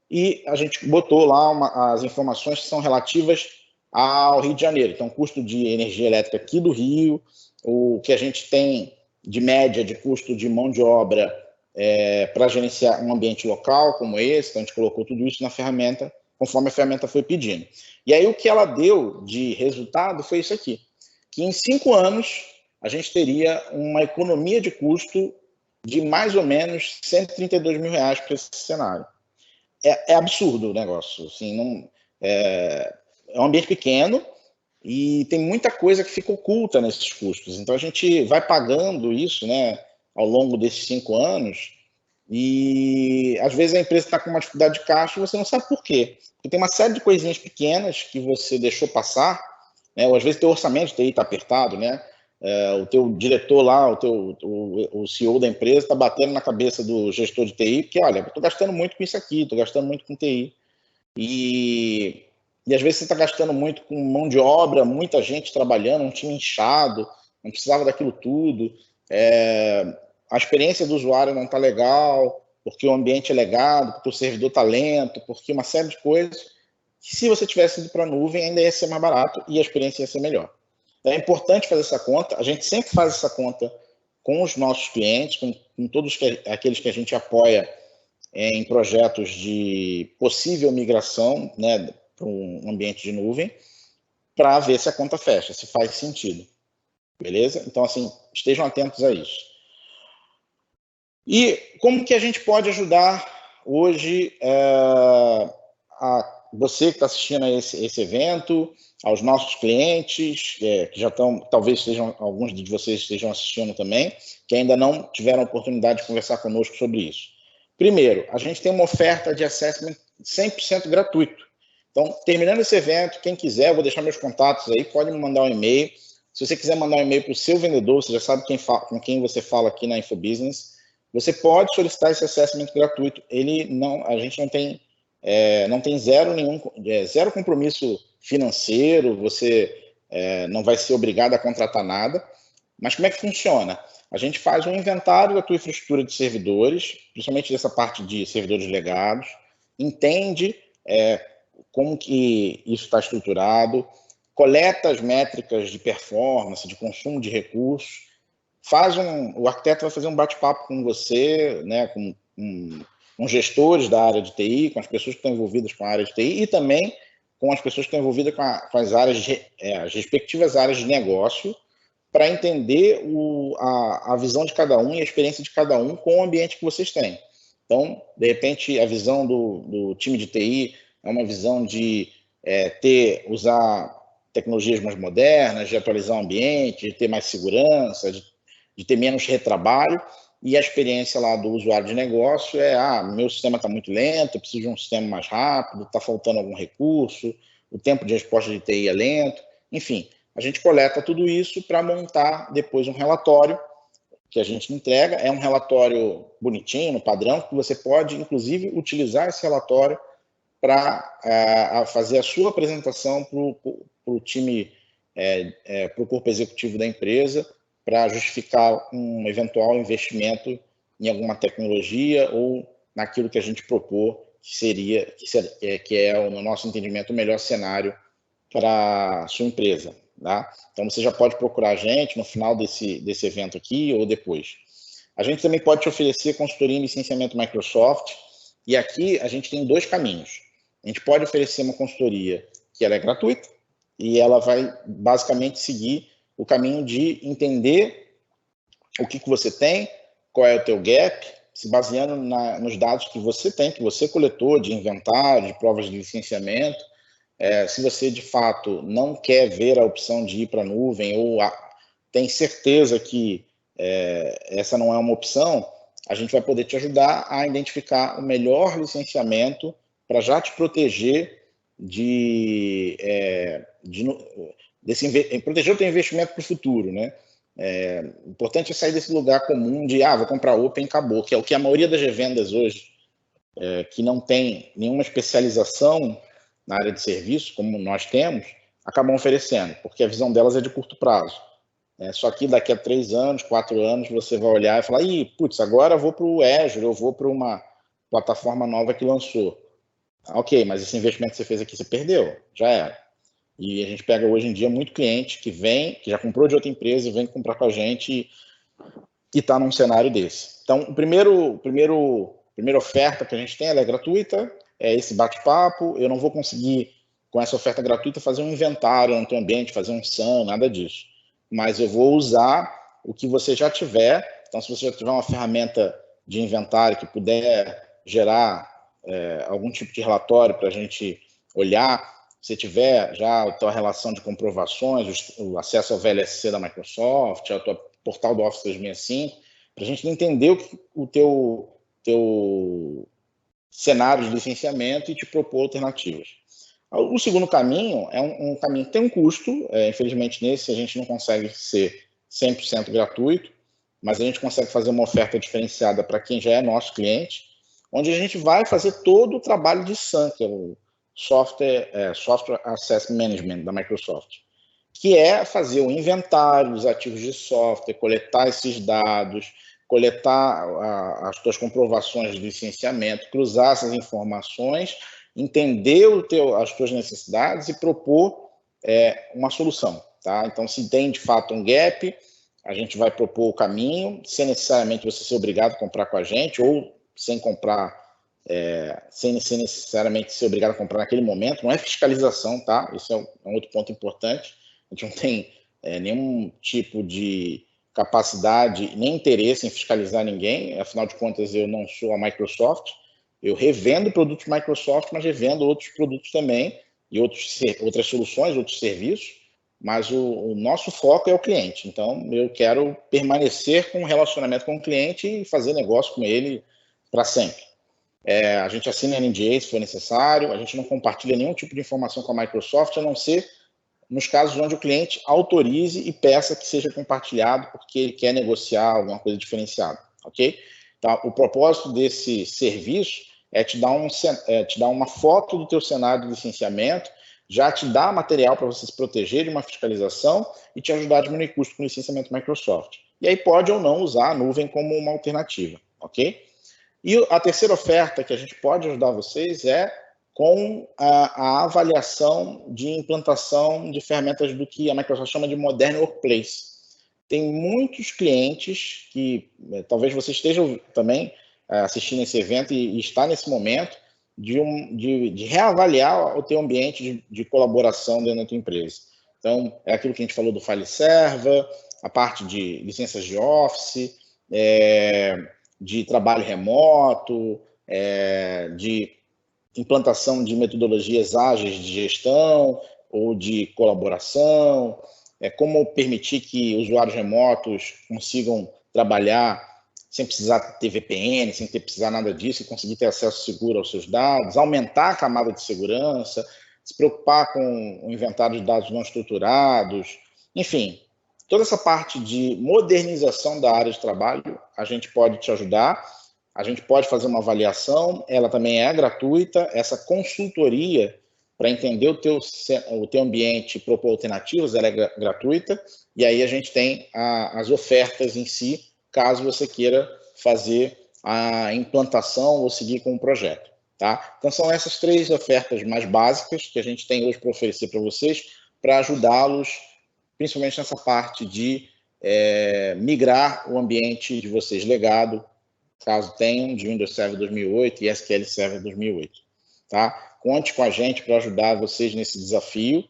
e a gente botou lá as informações que são relativas ao Rio de Janeiro. Então, custo de energia elétrica aqui do Rio, o que a gente tem de média de custo de mão de obra para gerenciar um ambiente local como esse. Então, a gente colocou tudo isso na ferramenta, conforme a ferramenta foi pedindo. E aí, o que ela deu de resultado foi isso aqui, que em 5 anos a gente teria uma economia de custo de mais ou menos R$132 mil para esse cenário. É absurdo o negócio, assim, não... É um ambiente pequeno e tem muita coisa que fica oculta nesses custos. Então, a gente vai pagando isso, né, ao longo desses 5 anos e, às vezes, a empresa está com uma dificuldade de caixa e você não sabe por quê. Porque tem uma série de coisinhas pequenas que você deixou passar, né, ou, às vezes, teu orçamento de TI está apertado, né, o teu diretor lá, o CEO da empresa está batendo na cabeça do gestor de TI, porque, olha, eu estou gastando muito com isso aqui, estou gastando muito com TI. E às vezes você está gastando muito com mão de obra, muita gente trabalhando, um time inchado, não precisava daquilo tudo. A experiência do usuário não está legal, porque o ambiente é legado, porque o servidor está lento, porque uma série de coisas que, se você tivesse ido para a nuvem, ainda ia ser mais barato e a experiência ia ser melhor. É importante fazer essa conta, a gente sempre faz essa conta com os nossos clientes, com todos aqueles que a gente apoia em projetos de possível migração, né, para um ambiente de nuvem, para ver se a conta fecha, se faz sentido. Beleza? Então, assim, estejam atentos a isso. E como que a gente pode ajudar hoje a você que está assistindo a esse evento, aos nossos clientes, que já estão, talvez alguns de vocês estejam assistindo também, que ainda não tiveram a oportunidade de conversar conosco sobre isso. Primeiro, a gente tem uma oferta de assessment 100% gratuito. Então, terminando esse evento, quem quiser, eu vou deixar meus contatos aí, pode me mandar um e-mail. Se você quiser mandar um e-mail para o seu vendedor, você já sabe com quem você fala aqui na InfoBusiness, você pode solicitar esse assessment gratuito. A gente não tem zero compromisso financeiro, você não vai ser obrigado a contratar nada. Mas como é que funciona? A gente faz um inventário da tua infraestrutura de servidores, principalmente dessa parte de servidores legados, entende como que isso está estruturado, coleta as métricas de performance, de consumo de recursos, o arquiteto vai fazer um bate-papo com você, né, com gestores da área de TI, com as pessoas que estão envolvidas com a área de TI e também com as pessoas que estão envolvidas com as áreas, as respectivas áreas de negócio, para entender a visão de cada um e a experiência de cada um com o ambiente que vocês têm. Então, de repente, a visão do time de TI é uma visão de usar tecnologias mais modernas, de atualizar o ambiente, de ter mais segurança, de ter menos retrabalho, e a experiência lá do usuário de negócio meu sistema está muito lento, eu preciso de um sistema mais rápido, está faltando algum recurso, o tempo de resposta de TI é lento, enfim, a gente coleta tudo isso para montar depois um relatório que a gente entrega, é um relatório bonitinho, no padrão, que você pode, inclusive, utilizar esse relatório para fazer a sua apresentação para o time, para o corpo executivo da empresa, para justificar um eventual investimento em alguma tecnologia ou naquilo que a gente propor, que é, no nosso entendimento, o melhor cenário para a sua empresa. Tá? Então, você já pode procurar a gente no final desse evento aqui ou depois. A gente também pode te oferecer consultoria em licenciamento Microsoft, e aqui a gente tem dois caminhos. A gente pode oferecer uma consultoria que ela é gratuita, e ela vai basicamente seguir o caminho de entender o que você tem, qual é o teu gap, se baseando nos dados que você tem, que você coletou de inventário, de provas de licenciamento. Se você, de fato, não quer ver a opção de ir para a nuvem ou tem certeza que essa não é uma opção, a gente vai poder te ajudar a identificar o melhor licenciamento para já te proteger proteger o teu investimento para o futuro, né? O importante é sair desse lugar comum de vou comprar Open e acabou, que é o que a maioria das revendas hoje, que não tem nenhuma especialização na área de serviço, como nós temos, acabam oferecendo, porque a visão delas é de curto prazo. Só que daqui a 3 anos, 4 anos, você vai olhar e falar, agora eu vou para o Azure, eu vou para uma plataforma nova que lançou. Ok, mas esse investimento que você fez aqui, você perdeu, já era. E a gente pega hoje em dia muito cliente que já comprou de outra empresa e vem comprar com a gente e está num cenário desse. Então, a primeira oferta que a gente tem, ela é gratuita, é esse bate-papo. Eu não vou conseguir, com essa oferta gratuita, fazer um inventário no teu ambiente, fazer um SAM, nada disso. Mas eu vou usar o que você já tiver. Então, se você já tiver uma ferramenta de inventário que puder gerar algum tipo de relatório para a gente olhar, se tiver já a tua relação de comprovações, o acesso ao VLSC da Microsoft, ao teu portal do Office 365, para a gente entender o teu cenário de licenciamento e te propor alternativas. O segundo caminho é um caminho que tem um custo, infelizmente nesse a gente não consegue ser 100% gratuito, mas a gente consegue fazer uma oferta diferenciada para quem já é nosso cliente, onde a gente vai fazer todo o trabalho de SAM, que é o Software Asset Management da Microsoft, que é fazer o inventário dos ativos de software, coletar esses dados, coletar as tuas comprovações de licenciamento, cruzar essas informações, entender as tuas necessidades e propor uma solução. Tá? Então, se tem de fato um gap, a gente vai propor o caminho, sem necessariamente você ser obrigado a comprar com a gente, ou sem comprar, sem necessariamente ser obrigado a comprar naquele momento. Não é fiscalização, tá? Esse é um outro ponto importante. A gente não tem nenhum tipo de capacidade nem interesse em fiscalizar ninguém. Afinal de contas, eu não sou a Microsoft. Eu revendo produtos Microsoft, mas revendo outros produtos também e outras soluções, outros serviços. Mas o nosso foco é o cliente. Então, eu quero permanecer com um relacionamento com o cliente e fazer negócio com ele para sempre. A gente assina NDA se for necessário, a gente não compartilha nenhum tipo de informação com a Microsoft, a não ser nos casos onde o cliente autorize e peça que seja compartilhado porque ele quer negociar alguma coisa diferenciada, ok? Então, o propósito desse serviço é te dar uma foto do teu cenário de licenciamento, já te dar material para você se proteger de uma fiscalização e te ajudar a diminuir custo com licenciamento Microsoft. E aí pode ou não usar a nuvem como uma alternativa, ok? E a terceira oferta que a gente pode ajudar vocês é com a avaliação de implantação de ferramentas do que a Microsoft chama de Modern Workplace. Tem muitos clientes que talvez você esteja também assistindo esse evento e está nesse momento de reavaliar o teu ambiente de colaboração dentro da tua empresa. Então, é aquilo que a gente falou do file server, a parte de licenças de Office, de trabalho remoto, de implantação de metodologias ágeis de gestão ou de colaboração, como permitir que usuários remotos consigam trabalhar sem precisar ter VPN, sem precisar nada disso, e conseguir ter acesso seguro aos seus dados, aumentar a camada de segurança, se preocupar com o inventário de dados não estruturados, enfim, toda essa parte de modernização da área de trabalho, a gente pode te ajudar. A gente pode fazer uma avaliação, ela também é gratuita, essa consultoria para entender o teu ambiente e propor alternativas, ela é gratuita, e aí a gente tem as ofertas em si, caso você queira fazer a implantação ou seguir com o projeto. Tá? Então são essas 3 ofertas mais básicas que a gente tem hoje para oferecer para vocês, para ajudá-los, principalmente nessa parte de migrar o ambiente de vocês legado, caso tenham, de Windows Server 2008 e SQL Server 2008. Tá? Conte com a gente para ajudar vocês nesse desafio.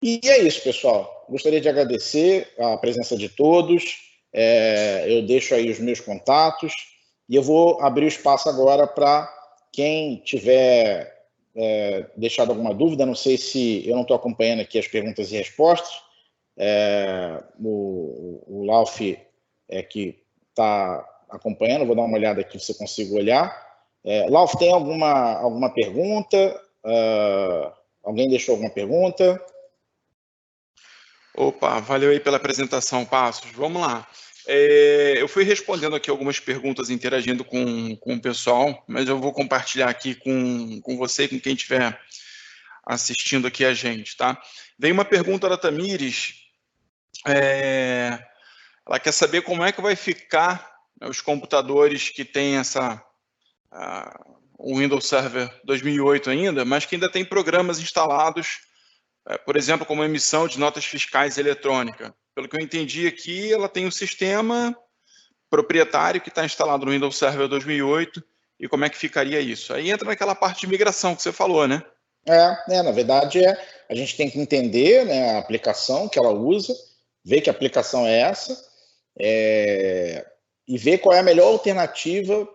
E é isso, pessoal. Gostaria de agradecer a presença de todos. Eu deixo aí os meus contatos e eu vou abrir o espaço agora para quem tiver deixado alguma dúvida. Não sei se eu não estou acompanhando aqui as perguntas e respostas. O Lauf que está acompanhando, vou dar uma olhada aqui se você consigo olhar. Lauf, tem alguma pergunta? Alguém deixou alguma pergunta? Opa, valeu aí pela apresentação, Passos. Vamos lá. Eu fui respondendo aqui algumas perguntas, interagindo com o pessoal, mas eu vou compartilhar aqui com você e com quem estiver assistindo aqui a gente, tá? Veio uma pergunta da Tamires, ela quer saber como é que vai ficar os computadores que têm o Windows Server 2008 ainda, mas que ainda tem programas instalados, por exemplo, como emissão de notas fiscais eletrônica. Pelo que eu entendi aqui, ela tem um sistema proprietário que está instalado no Windows Server 2008, e como é que ficaria isso? Aí entra naquela parte de migração que você falou, né? Na verdade, a gente tem que entender, né, a aplicação que ela usa, ver que aplicação é essa, e ver qual é a melhor alternativa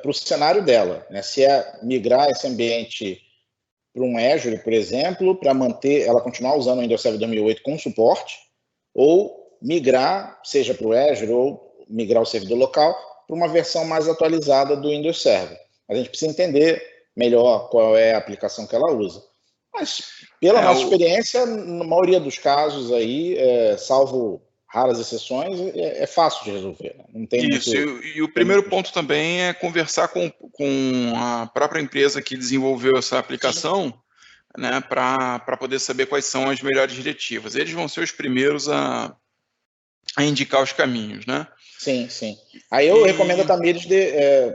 para o cenário dela. Né? Se é migrar esse ambiente para um Azure, por exemplo, para manter ela continuar usando o Windows Server 2008 com suporte, ou migrar, seja para o Azure ou migrar o servidor local, para uma versão mais atualizada do Windows Server. A gente precisa entender melhor qual é a aplicação que ela usa. Mas, pela nossa experiência, na maioria dos casos aí, salvo raras exceções, é fácil de resolver. Né? Não tem isso, e o primeiro ponto também é conversar com a própria empresa que desenvolveu essa aplicação, né, para poder saber quais são as melhores diretivas. Eles vão ser os primeiros a indicar os caminhos, né? Sim, sim. Aí eu recomendo a Tamires,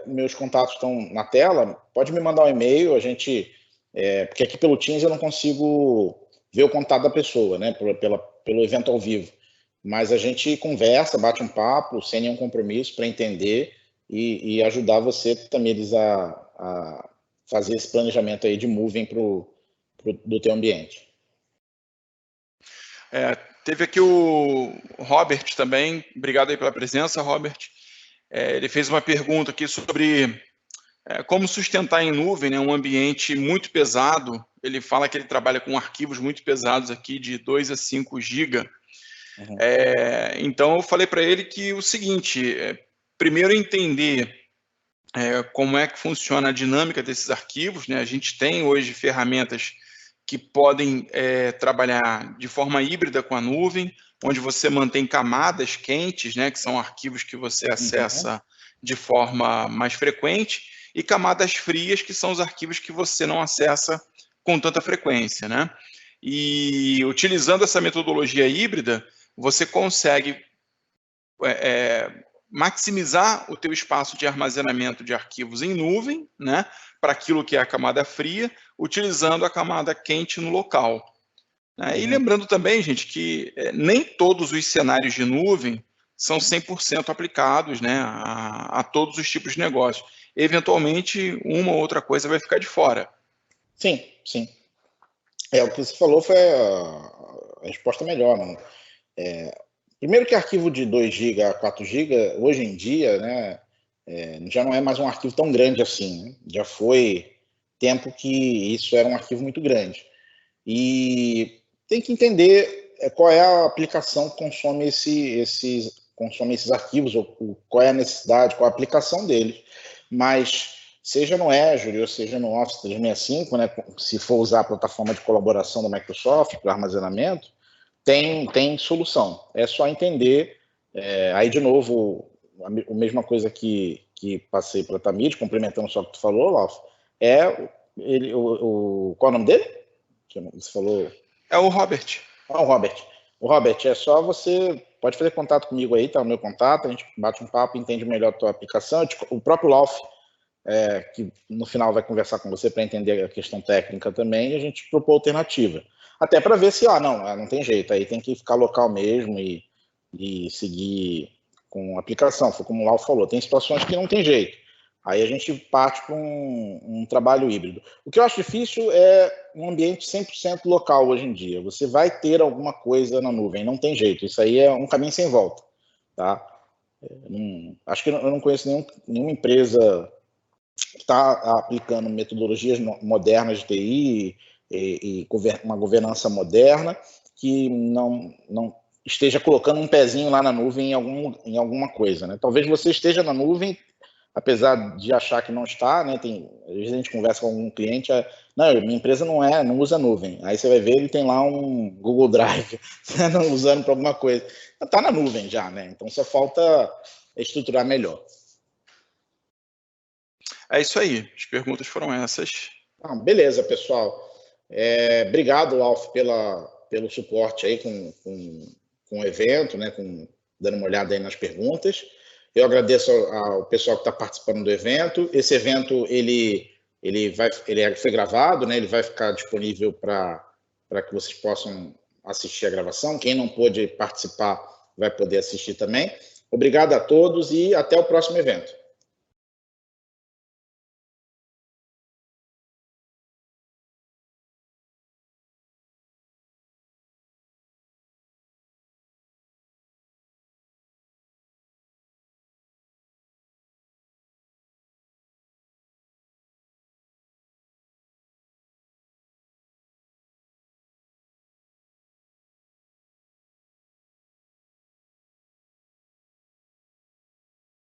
meus contatos estão na tela, pode me mandar um e-mail, a gente, porque aqui pelo Teams eu não consigo ver o contato da pessoa, né, pelo evento ao vivo, mas a gente conversa, bate um papo, sem nenhum compromisso, para entender e ajudar você, Tamires, a fazer esse planejamento aí de moving do teu ambiente. Teve aqui o Robert também, obrigado aí pela presença, Robert. Ele fez uma pergunta aqui sobre como sustentar em nuvem, né, um ambiente muito pesado. Ele fala que ele trabalha com arquivos muito pesados aqui, de 2 a 5 GB. Uhum. Então eu falei para ele que o seguinte, primeiro entender como é que funciona a dinâmica desses arquivos, né? A gente tem hoje ferramentas que podem trabalhar de forma híbrida com a nuvem, onde você mantém camadas quentes, né, que são arquivos que você acessa de forma mais frequente, e camadas frias, que são os arquivos que você não acessa com tanta frequência, né? E utilizando essa metodologia híbrida, você consegue maximizar o teu espaço de armazenamento de arquivos em nuvem, né, para aquilo que é a camada fria, utilizando a camada quente no local. E lembrando também, gente, que nem todos os cenários de nuvem são 100% aplicados, né, a todos os tipos de negócio. Eventualmente, uma ou outra coisa vai ficar de fora. Sim, sim. O que você falou foi a resposta melhor, mano. Primeiro que arquivo de 2 GB a 4 GB, hoje em dia, né, já não é mais um arquivo tão grande assim. Né? Já foi tempo que isso era um arquivo muito grande. E tem que entender qual é a aplicação que consome esses arquivos, ou qual é a necessidade, qual é a aplicação deles. Mas seja no Azure ou seja no Office 365, né, se for usar a plataforma de colaboração da Microsoft para armazenamento, tem solução. É só entender. Aí, de novo, a mesma coisa que passei para a Tamid, complementando só o que tu falou, Lauf, qual é o nome dele? Você falou? É o Robert. O Robert. O Robert, é só você... Pode fazer contato comigo aí, tá o meu contato, a gente bate um papo, entende melhor a tua aplicação. O próprio Lauf, que no final vai conversar com você para entender a questão técnica também, e a gente propor alternativa. Até para ver se, não tem jeito, aí tem que ficar local mesmo e seguir com a aplicação. Foi como o Lauf falou, tem situações que não tem jeito. Aí a gente parte para um trabalho híbrido. O que eu acho difícil é um ambiente 100% local hoje em dia. Você vai ter alguma coisa na nuvem, não tem jeito. Isso aí é um caminho sem volta. Tá? Acho que eu não conheço nenhuma empresa que está aplicando metodologias modernas de TI e uma governança moderna que não esteja colocando um pezinho lá na nuvem em alguma coisa. Né? Talvez você esteja na nuvem, apesar de achar que não está, né? Às vezes a gente conversa com algum cliente, não, minha empresa não usa nuvem. Aí você vai ver, ele tem lá um Google Drive usando para alguma coisa. Está na nuvem já, né? Então só falta estruturar melhor. É isso aí, as perguntas foram essas. Beleza, pessoal. Obrigado, Lauf, pelo suporte aí com o evento, né? Dando uma olhada aí nas perguntas. Eu agradeço ao pessoal que está participando do evento. Esse evento ele foi gravado, né? Ele vai ficar disponível para que vocês possam assistir a gravação. Quem não pôde participar vai poder assistir também. Obrigado a todos e até o próximo evento.